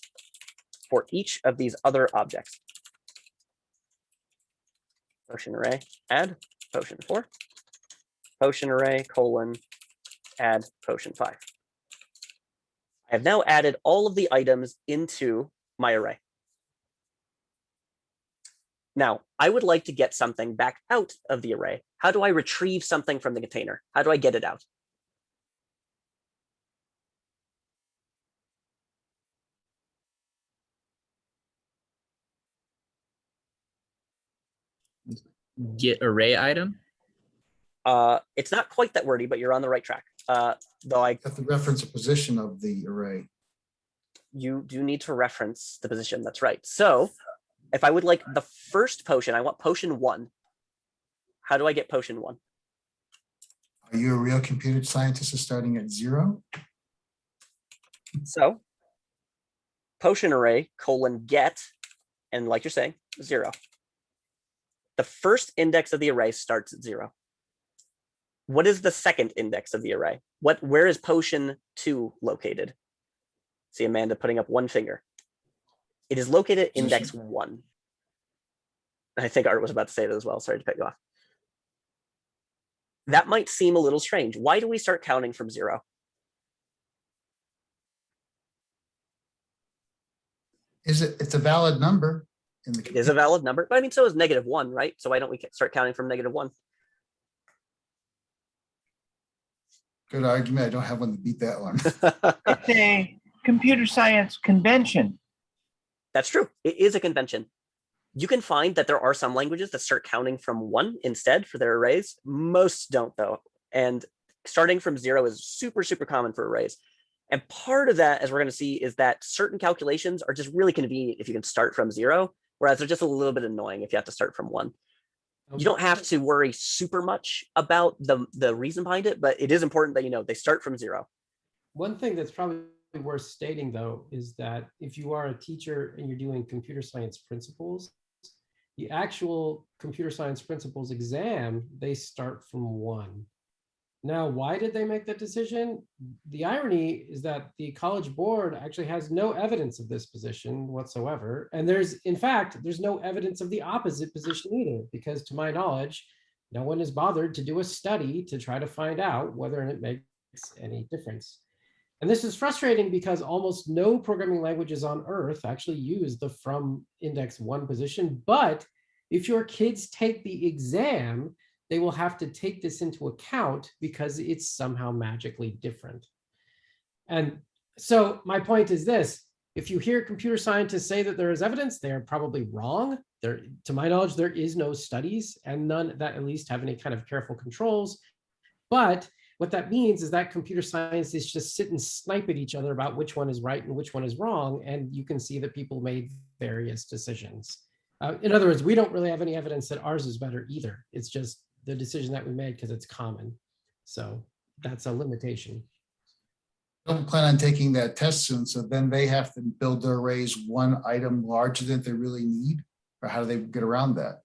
for each of these other objects. Potion array : add potion 4. Potion array : add potion 5. I have now added all of the items into my array. Now, I would like to get something back out of the array. How do I retrieve something from the container? How do I get it out? Get array item? It's not quite that wordy, but you're on the right track. Though I have to reference a position of the array. You do need to reference the position. That's right. So if I would like the first potion, I want potion 1. How do I get potion 1? Are you a real computer scientist starting at 0? So potion array : get, and like you're saying, 0. The first index of the array starts at 0. What is the second index of the array? where is potion 2 located? See Amanda putting up one finger. It is located at index 1. I think Art was about to say that as well. Sorry to cut you off. That might seem a little strange. Why do we start counting from 0? It's a valid number. It is a valid number, but I mean, so is -1, right? So why don't we start counting from -1? Good argument. I don't have one to beat that one. It's a computer science convention. That's true. It is a convention. You can find that there are some languages that start counting from 1 instead for their arrays. Most don't, though. And starting from 0 is super, super common for arrays. And part of that, as we're going to see, is that certain calculations are just really convenient if you can start from 0, whereas they're just a little bit annoying if you have to start from 1. You don't have to worry super much about the reason behind it, but it is important that you know they start from 0. One thing that's probably worth stating, though, is that if you are a teacher and you're doing computer science principles, the actual computer science principles exam, they start from 1. Now, why did they make that decision? The irony is that the College Board actually has no evidence of this position whatsoever. And in fact, there's no evidence of the opposite position either, because to my knowledge, no one has bothered to do a study to try to find out whether it makes any difference. And this is frustrating because almost no programming languages on Earth actually use the from index 1 position. But if your kids take the exam, they will have to take this into account because it's somehow magically different. And so my point is this: if you hear computer scientists say that there is evidence, they are probably wrong. To my knowledge, there is no studies, and none that at least have any kind of careful controls. But what that means is that computer scientists just sit and snipe at each other about which one is right and which one is wrong. And you can see that people made various decisions. In other words, we don't really have any evidence that ours is better either. It's just the decision that we made because it's common. So that's a limitation. Don't plan on taking that test soon, so then they have to build their arrays one item larger than they really need, or how do they get around that?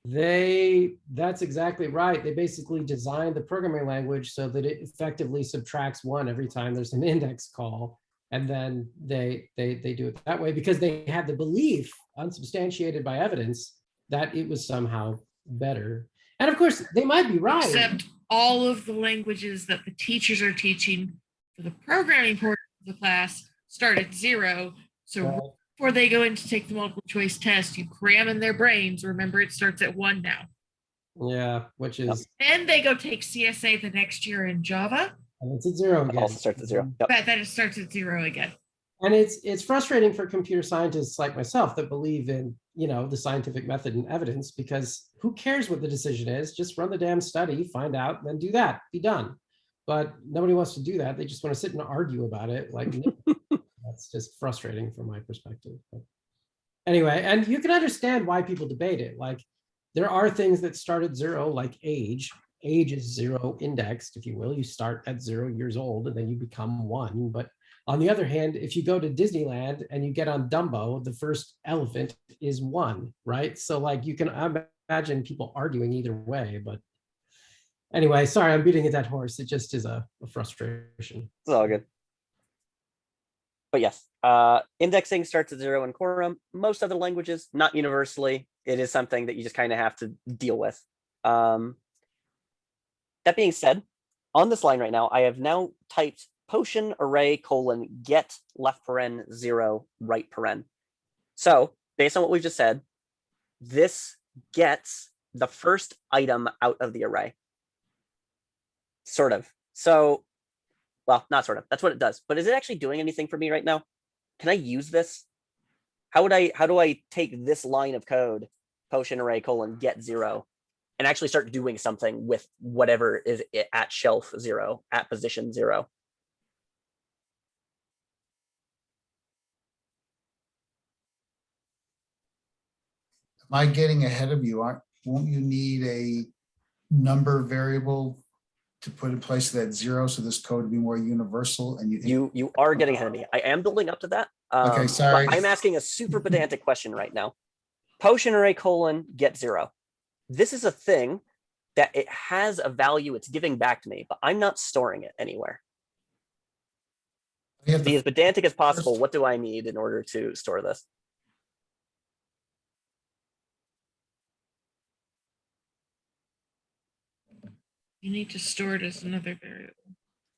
That's exactly right. They basically designed the programming language so that it effectively subtracts 1 every time there's an index call. And then they do it that way because they had the belief, unsubstantiated by evidence, that it was somehow better. And of course, they might be right. Except all of the languages that the teachers are teaching for the programming portion of the class start at 0. So before they go in to take the multiple choice test, you cram in their brains. Remember, it starts at 1 now. Yeah, which is. Then they go take CSA the next year in Java. And it's at 0 again. Also starts at 0. Yep. But then it starts at 0 again. And it's frustrating for computer scientists like myself that believe in, the scientific method and evidence, because who cares what the decision is? Just run the damn study, find out, and then do that, be done. But nobody wants to do that. They just want to sit and argue about it. Like, that's just frustrating from my perspective. But anyway, and you can understand why people debate it. Like, there are things that start at 0, like age. Age is 0 indexed, if you will. You start at 0 years old and then you become 1. But on the other hand, if you go to Disneyland and you get on Dumbo, the first elephant is 1, right? So like you can imagine people arguing either way. But anyway, sorry, I'm beating a dead horse. It just is a frustration. It's all good. But yes, indexing starts at 0 in Quorum. Most other languages, not universally. It is something that you just kind of have to deal with. That being said, on this line right now, I have now typed potion array : get left paren 0 right paren. So based on what we've just said, this gets the first item out of the array. Sort of. So, well, not sort of. That's what it does. But is it actually doing anything for me right now? Can I use this? How do I take this line of code, potion array : get 0, and actually start doing something with whatever is at shelf 0, at position 0? Am I getting ahead of you? Won't you need a number variable to put in place of that 0 so this code will be more universal? And you are getting ahead of me. I am building up to that. Okay, sorry. I'm asking a super pedantic question right now. Potion array : get 0. This is a thing that it has a value it's giving back to me, but I'm not storing it anywhere. You have To be to- as pedantic as possible, first- what do I need in order to store this? You need to store it as another variable.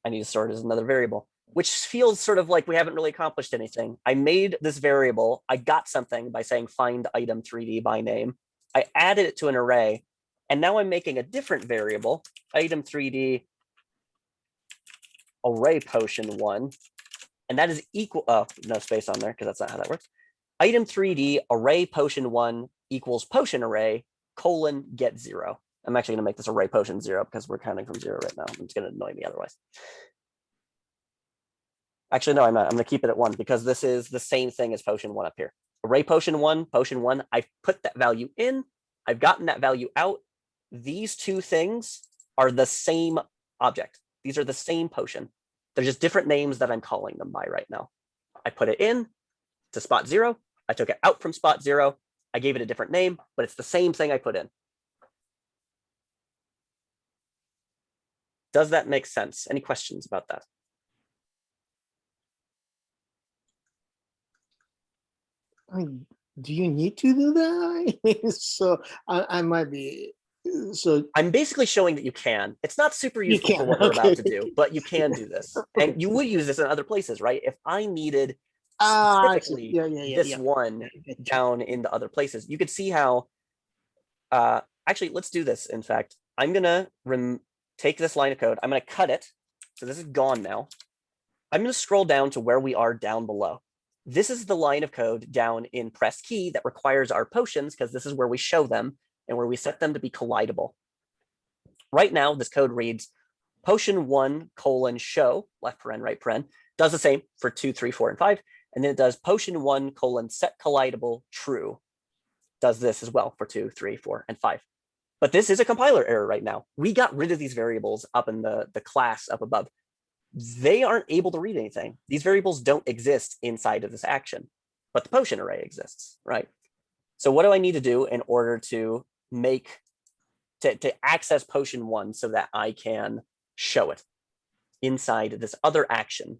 I need to store it as another variable, which feels sort of like we haven't really accomplished anything. I made this variable. I got something by saying find item 3D by name. I added it to an array, and now I'm making a different variable, item 3D array potion 1, and that is equal, oh, no space on there because that's not how that works. Item 3D array potion 1 equals potion array colon get 0. I'm actually going to make this array potion 0 because we're counting from 0 right now. It's going to annoy me otherwise. Actually, no, I'm not. I'm going to keep it at 1 because this is the same thing as potion 1 up here. Array potion 1, I've put that value in. I've gotten that value out. These two things are the same object. These are the same potion. They're just different names that I'm calling them by right now. I put it in to spot 0. I took it out from spot 0. I gave it a different name, but it's the same thing I put in. Does that make sense? Any questions about that? I mean, do you need to do that? So I might be, so I'm basically showing that you can. It's not super You useful for can, what we're about to okay. do, but you can do this. And you would use this in other places, right? If I needed I see. specifically Yeah, this one down in the other places, you could see how, actually, let's do this. In fact, I'm gonna take this line of code. I'm gonna cut it. So this is gone now. I'm gonna scroll down to where we are down below. This is the line of code down in press key that requires our potions because this is where we show them and where we set them to be collidable. Right now, this code reads potion 1 colon show, left paren, right paren, does the same for 2, 3, 4, and 5. And then it does potion 1 colon set collidable true, does this as well for 2, 3, 4, and 5. But this is a compiler error right now. We got rid of these variables up in the class up above. They aren't able to read anything. These variables don't exist inside of this action, but the potion array exists, right? So what do I need to do in order to make, to access potion 1 so that I can show it inside this other action?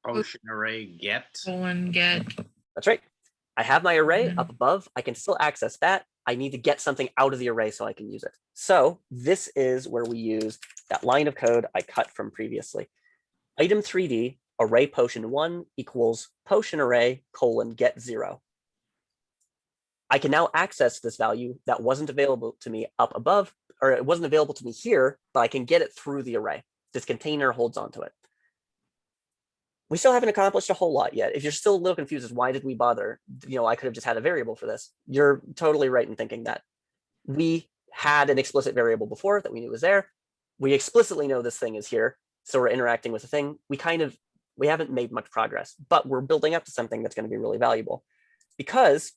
Potion array get. Colon get. That's right. I have my array up above. I can still access that. I need to get something out of the array so I can use it. So this is where we use that line of code I cut from previously. Item 3D array potion 1 equals potion array colon get 0. I can now access this value that wasn't available to me up above, or it wasn't available to me here, but I can get it through the array. This container holds onto it. We still haven't accomplished a whole lot yet. If you're still a little confused as why did we bother, I could have just had a variable for this. You're totally right in thinking that. We had an explicit variable before that we knew was there. We explicitly know this thing is here, so we're interacting with the thing. We haven't made much progress, but we're building up to something that's going to be really valuable. Because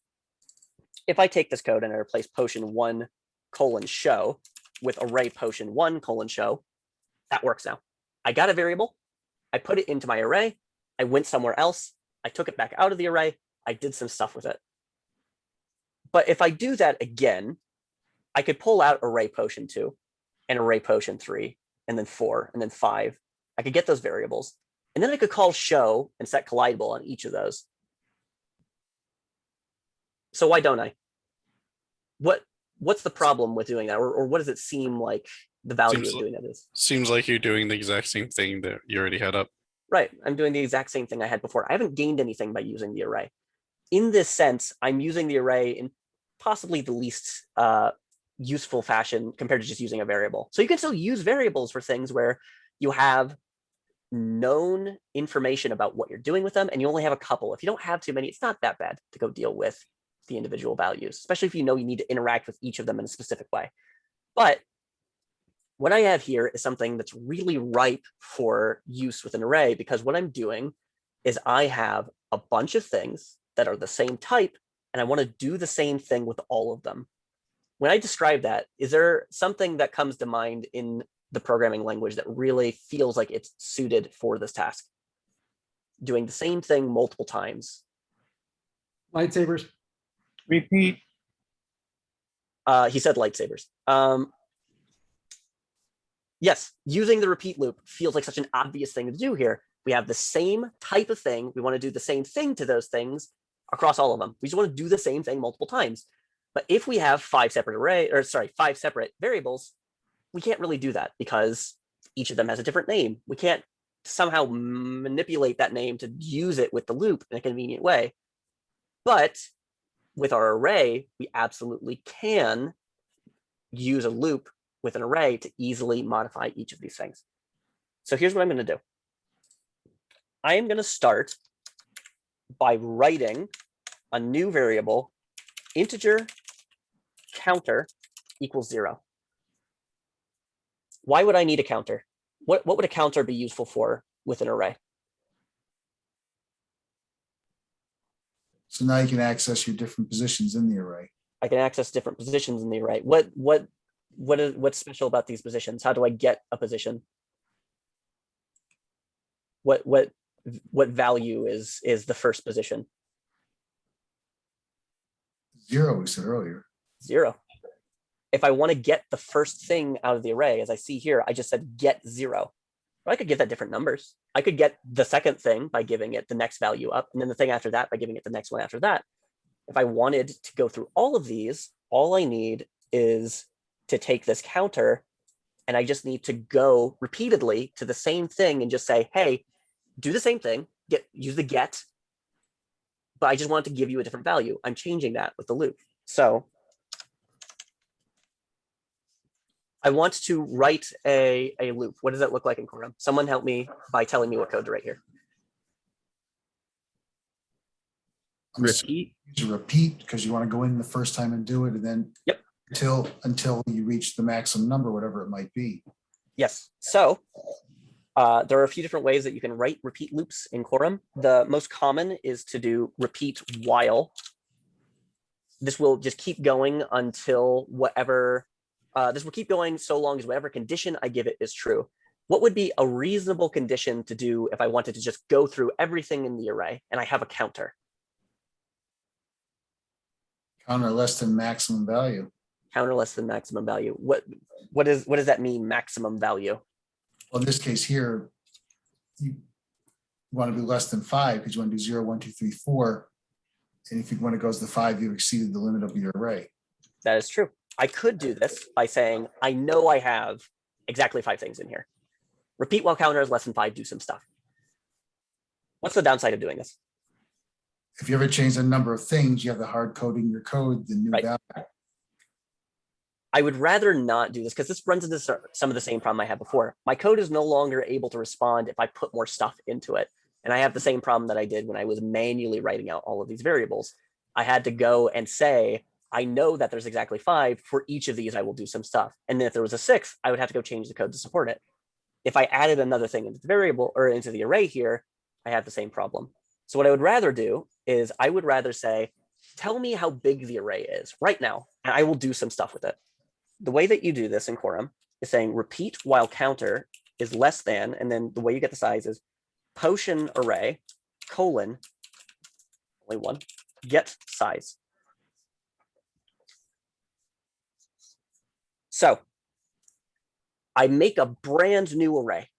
if I take this code and I replace potion 1 colon show with array potion 1 colon show, that works now. I got a variable. I put it into my array. I went somewhere else. I took it back out of the array. I did some stuff with it. But if I do that again, I could pull out array potion 2 and array potion 3 and then 4 and then 5. I could get those variables. And then I could call show and set collidable on each of those. So why don't I? What's the problem with doing that? Or what does it seem like the value of doing that is? Seems like you're doing the exact same thing that you already had up. Right. I'm doing the exact same thing I had before. I haven't gained anything by using the array. In this sense, I'm using the array in possibly the least useful fashion compared to just using a variable. So you can still use variables for things where you have known information about what you're doing with them, and you only have a couple. If you don't have too many, it's not that bad to go deal with the individual values, especially if you know you need to interact with each of them in a specific way. But what I have here is something that's really ripe for use with an array, because what I'm doing is I have a bunch of things that are the same type, and I want to do the same thing with all of them. When I describe that, is there something that comes to mind in the programming language that really feels like it's suited for this task? doing the same thing multiple times. Lightsabers. Repeat. He said lightsabers. Yes, using the repeat loop feels like such an obvious thing to do here. We have the same type of thing. We want to do the same thing to those things across all of them. We just want to do the same thing multiple times. But if we have 5 separate variables, we can't really do that because each of them has a different name. We can't somehow manipulate that name to use it with the loop in a convenient way. But with our array, we absolutely can use a loop with an array to easily modify each of these things. So here's what I'm going to do. I am going to start by writing a new variable, integer counter equals 0. Why would I need a counter? What would a counter be useful for with an array? So now you can access your different positions in the array. I can access different positions in the array. What's special about these positions? How do I get a position? What value is the first position? 0, we said earlier. 0. If I want to get the first thing out of the array, as I see here, I just said get 0. Or I could give that different numbers. I could get the second thing by giving it the next value up, and then the thing after that by giving it the next one after that. If I wanted to go through all of these, all I need is to take this counter, and I just need to go repeatedly to the same thing and just say, hey, do the same thing, use the get, but I just want to give you a different value. I'm changing that with the loop. So I want to write a loop. What does that look like in Quorum? Someone help me by telling me what code to write here. Repeat. You repeat because you want to go in the first time and do it, and then Yep. until you reach the maximum number, whatever it might be. Yes. So there are a few different ways that you can write repeat loops in Quorum. The most common is to do repeat while. This will just keep going until whatever, this will keep going so long as whatever condition I give it is true. What would be a reasonable condition to do if I wanted to just go through everything in the array and I have a counter? Counter less than maximum value. Counter less than maximum value. What does that mean, maximum value? Well, in this case here, you want to be less than 5 because you want to do 0, 1, 2, 3, 4. And if when it goes to 5, you've exceeded the limit of your array. That is true. I could do this by saying, I know I have exactly 5 things in here. Repeat while counter is less than 5, do some stuff. What's the downside of doing this? If you ever change the number of things, you have the hard coding your code, the new value. I would rather not do this because this runs into some of the same problem I had before. My code is no longer able to respond if I put more stuff into it. And I have the same problem that I did when I was manually writing out all of these variables. I had to go and say, I know that there's exactly 5. For each of these, I will do some stuff. And then if there was a 6th, I would have to go change the code to support it. If I added another thing into the variable or into the array here, I have the same problem. So what I would rather do is I would rather say, tell me how big the array is right now, and I will do some stuff with it. The way that you do this in Quorum is saying repeat while counter is less than, and then the way you get the size is potion array colon, only one, get size. So I make a brand new array.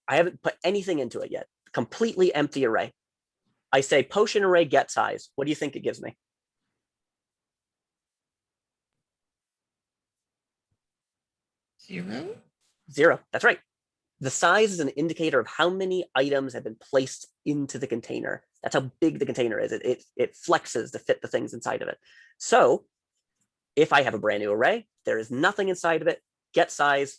I haven't put anything into it yet, completely empty array. I say potion array get size. What do you think it gives me? 0. 0. That's right. The size is an indicator of how many items have been placed into the container. That's how big the container is. It flexes to fit the things inside of it. So if I have a brand new array, there is nothing inside of it. Get size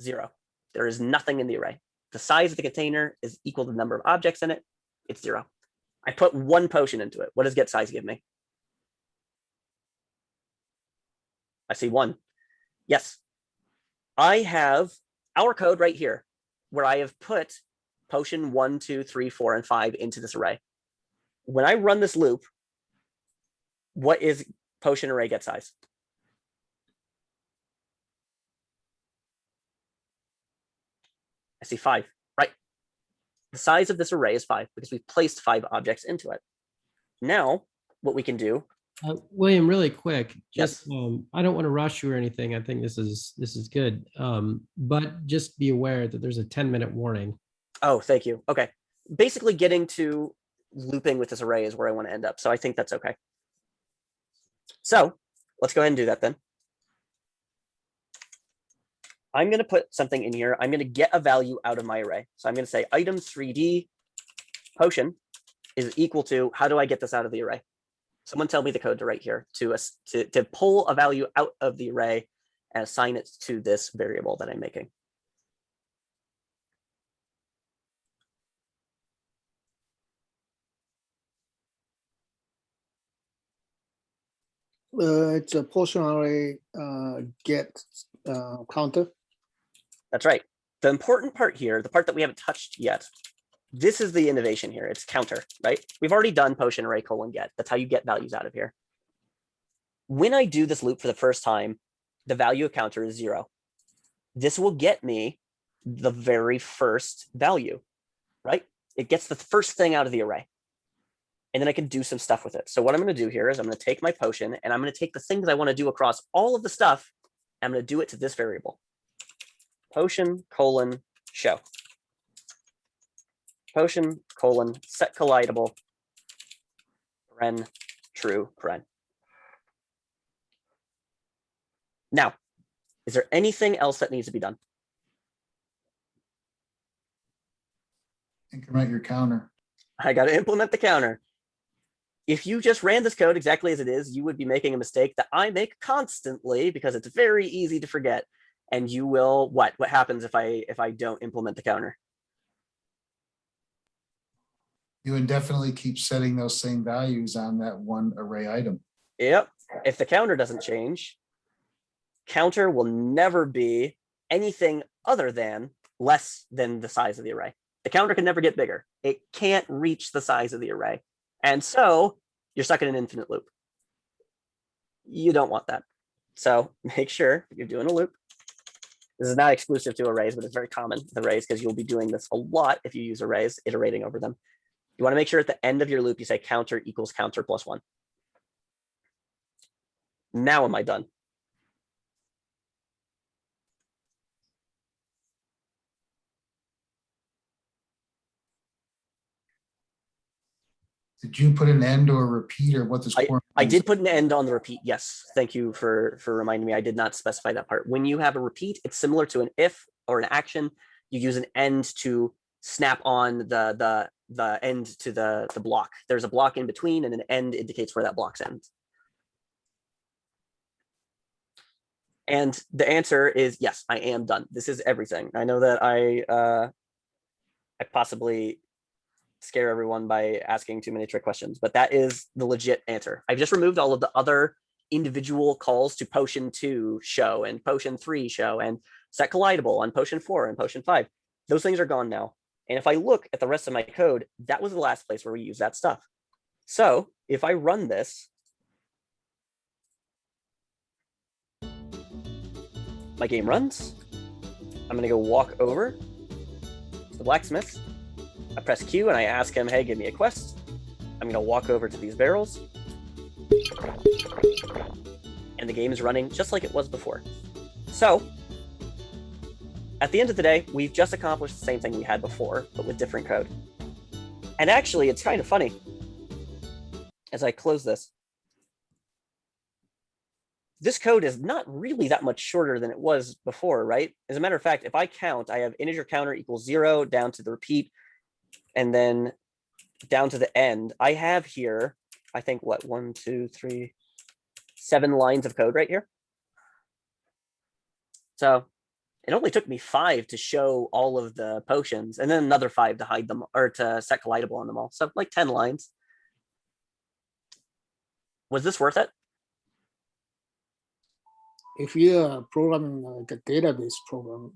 0. There is nothing in the array. The size of the container is equal to the number of objects in it. It's 0. I put 1 potion into it. What does get size give me? I see 1. Yes. I have our code right here where I have put potion 1, 2, 3, 4, and 5 into this array. When I run this loop, what is potion array get size? I see 5, right? The size of this array is 5 because we've placed 5 objects into it. Now, what we can do. William, really quick, Yes. just I don't want to rush you or anything. I think this is good. But just be aware that there's a 10-minute warning. Oh, thank you. Okay. Basically getting to looping with this array is where I want to end up. So I think that's okay. So let's go ahead and do that then. I'm going to put something in here. I'm going to get a value out of my array. So I'm going to say items 3D potion is equal to, how do I get this out of the array? Someone tell me the code to write here to pull a value out of the array and assign it to this variable that I'm making. It's a portion array get counter. That's right. The important part here, the part that we haven't touched yet, this is the innovation here. It's counter, right? We've already done potion array colon get. That's how you get values out of here. When I do this loop for the first time, the value of counter is 0. This will get me the very first value, right? It gets the first thing out of the array. And then I can do some stuff with it. So what I'm going to do here is I'm going to take my potion and I'm going to take the things I want to do across all of the stuff. I'm going to do it to this variable. Potion colon show. Potion colon set collidable paren true paren. Now, is there anything else that needs to be done? Increment your counter. I got to implement the counter. If you just ran this code exactly as it is, you would be making a mistake that I make constantly because it's very easy to forget. And you will, what happens if I don't implement the counter? You indefinitely keep setting those same values on that one array item. Yep. If the counter doesn't change, counter will never be anything other than less than the size of the array. The counter can never get bigger. It can't reach the size of the array. And so you're stuck in an infinite loop. You don't want that. So make sure you're doing a loop. This is not exclusive to arrays, but it's very common with arrays because you'll be doing this a lot if you use arrays, iterating over them. You want to make sure at the end of your loop, you say counter equals counter plus 1. Now am I done? Did you put an end or a repeat, or what does Quorum I do? did put an end on the repeat. Yes. Thank you for reminding me. I did not specify that part. When you have a repeat, it's similar to an if or an action. You use an end to snap on the end to the block. There's a block in between and an end indicates where that block's ends. And the answer is yes, I am done. This is everything. I know that I possibly scare everyone by asking too many trick questions, but that is the legit answer. I've just removed all of the other individual calls to potion 2 show and potion 3 show and set collidable on potion 4 and potion 5. Those things are gone now. And if I look at the rest of my code, that was the last place where we use that stuff. So if I run this, my game runs. I'm going to go walk over to the blacksmith. I press Q and I ask him, hey, give me a quest. I'm going to walk over to these barrels. And the game is running just like it was before. So at the end of the day, we've just accomplished the same thing we had before, but with different code. And actually, it's kind of funny. As I close this, this code is not really that much shorter than it was before, right? As a matter of fact, if I count, I have integer counter equals 0 down to the repeat, and then down to the end. I have here, I think, what, 1, 2, 3, 7 lines of code right here. So it only took me 5 to show all of the potions, and then another 5 to hide them or to set collidable on them all. So like 10 lines. Was this worth it? If you're programming like a database program,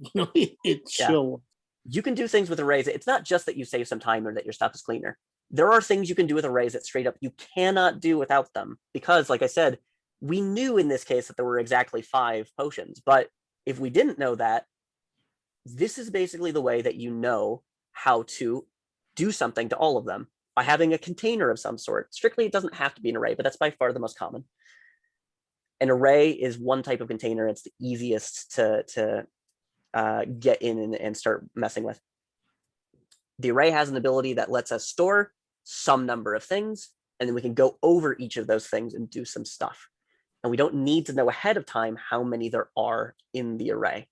it shows. You can do things with arrays. It's not just that you save some time or that your stuff is cleaner. There are things you can do with arrays that straight up you cannot do without them. Because like I said, we knew in this case that there were exactly 5 potions. But if we didn't know that, this is basically the way that you know how to do something to all of them by having a container of some sort. Strictly, it doesn't have to be an array, but that's by far the most common. An array is one type of container. It's the easiest to get in and start messing with. The array has an ability that lets us store some number of things, and then we can go over each of those things and do some stuff. And we don't need to know ahead of time how many there are in the array.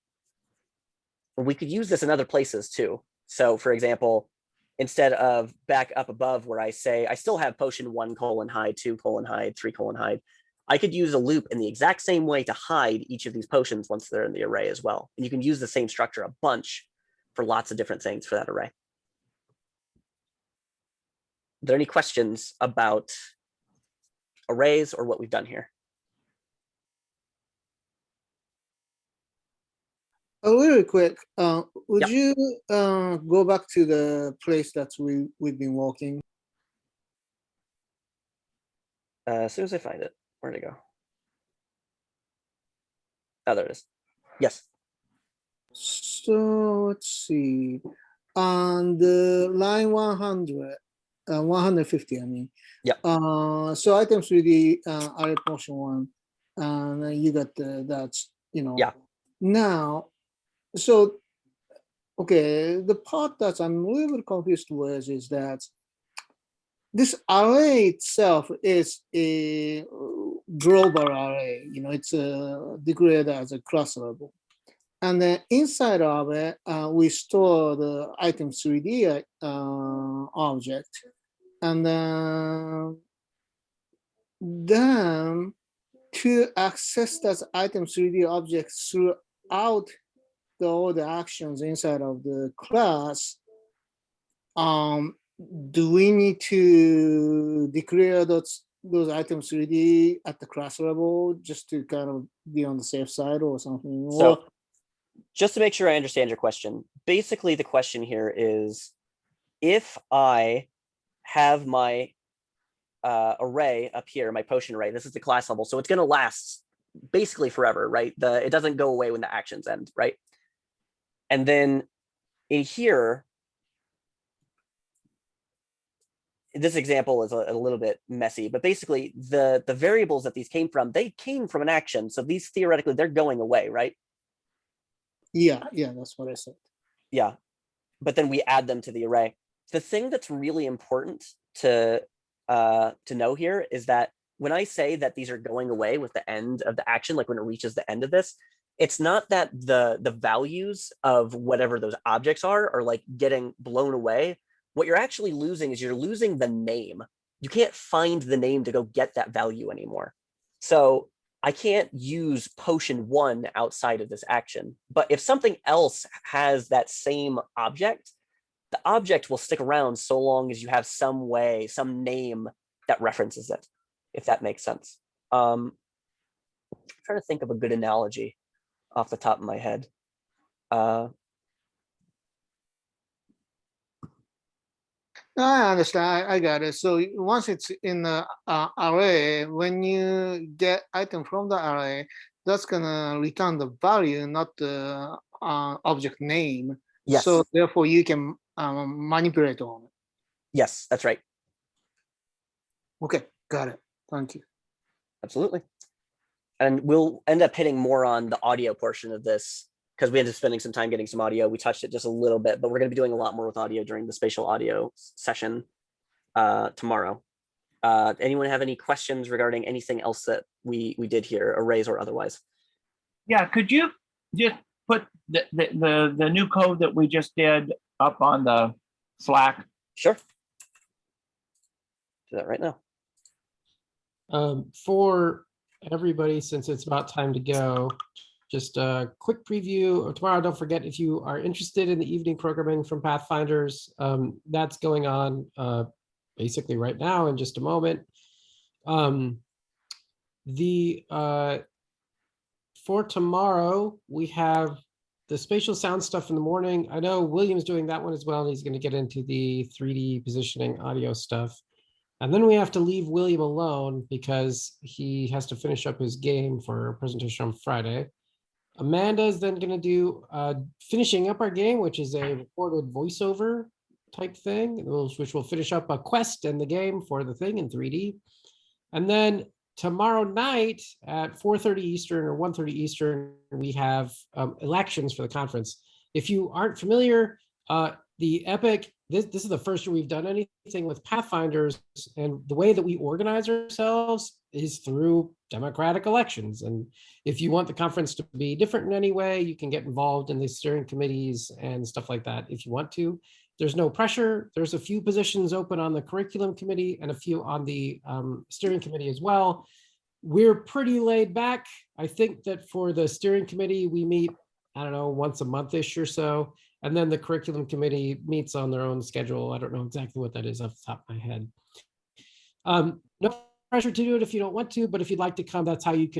We could use this in other places too. So for example, instead of back up above where I say, I still have potion 1 : hide, 2 : hide, 3 : hide, I could use a loop in the exact same way to hide each of these potions once they're in the array as well. And you can use the same structure a bunch for lots of different things for that array. Are there any questions about arrays or what we've done here? Really quick, would Yep. you go back to the place that we've been walking? As soon as I find it, where'd it go? Oh, there it is. Yes. So let's see. On the line 100, 150, I mean. Yep. So item 3D, array portion 1, and you got that's, you know. Yeah. Now, so, okay, the part that I'm a little bit confused with is that this array itself is a global array, you know, it's declared as a class level. And then inside of it, we store the item 3D object. And then to access that item 3D object throughout all the actions inside of the class, do we need to declare those items 3D at the class level just to kind of be on the safe side or something? So just to make sure I understand your question, basically the question here is, if I have my array up here, my potion array, this is the class level, so it's going to last basically forever, right? It doesn't go away when the actions end, right? And then in here, this example is a little bit messy, but basically the variables that these came from, they came from an action. So these theoretically, they're going away, right? Yeah, that's what I said. Yeah, but then we add them to the array. The thing that's really important to know here is that when I say that these are going away with the end of the action, like when it reaches the end of this, it's not that the values of whatever those objects are like getting blown away. What you're actually losing is you're losing the name. You can't find the name to go get that value anymore. So I can't use potion 1 outside of this action. But if something else has that same object, the object will stick around so long as you have some way, some name that references it, if that makes sense. I'm trying to think of a good analogy off the top of my head. I understand. I got it. So once it's in the array, when you get item from the array, that's gonna return the value, not the object name. Yes. So therefore, you can manipulate on it. Yes, that's right. Okay, got it. Thank you. Absolutely. And we'll end up hitting more on the audio portion of this because we ended up spending some time getting some audio. We touched it just a little bit, but we're going to be doing a lot more with audio during the spatial audio session tomorrow. Anyone have any questions regarding anything else that we did here, arrays or otherwise? Yeah, could you just put the new code that we just did up on the Slack? Sure. Do that right now. For everybody, since it's about time to go, just a quick preview of tomorrow. Don't forget, if you are interested in the evening programming from Pathfinders, that's going on basically right now in just a moment. For tomorrow, we have the spatial sound stuff in the morning. I know William's doing that one as well, and he's going to get into the 3D positioning audio stuff. And then we have to leave William alone because he has to finish up his game for a presentation on Friday. Amanda is then going to do finishing up our game, which is a recorded voiceover type thing, which will finish up a quest and the game for the thing in 3D. And then tomorrow night at 4:30 Eastern or 1:30 Eastern, we have elections for the conference. If you aren't familiar, the EPIQ, this is the first year we've done anything with Pathfinders, and the way that we organize ourselves is through democratic elections. And if you want the conference to be different in any way, you can get involved in the steering committees and stuff like that if you want to. There's no pressure. There's a few positions open on the curriculum committee and a few on the steering committee as well. We're pretty laid back. I think that for the steering committee, we meet, I don't know, once a month-ish or so. And then the curriculum committee meets on their own schedule. I don't know exactly what that is off the top of my head. No pressure to do it if you don't want to, but if you'd like to come, that's how you can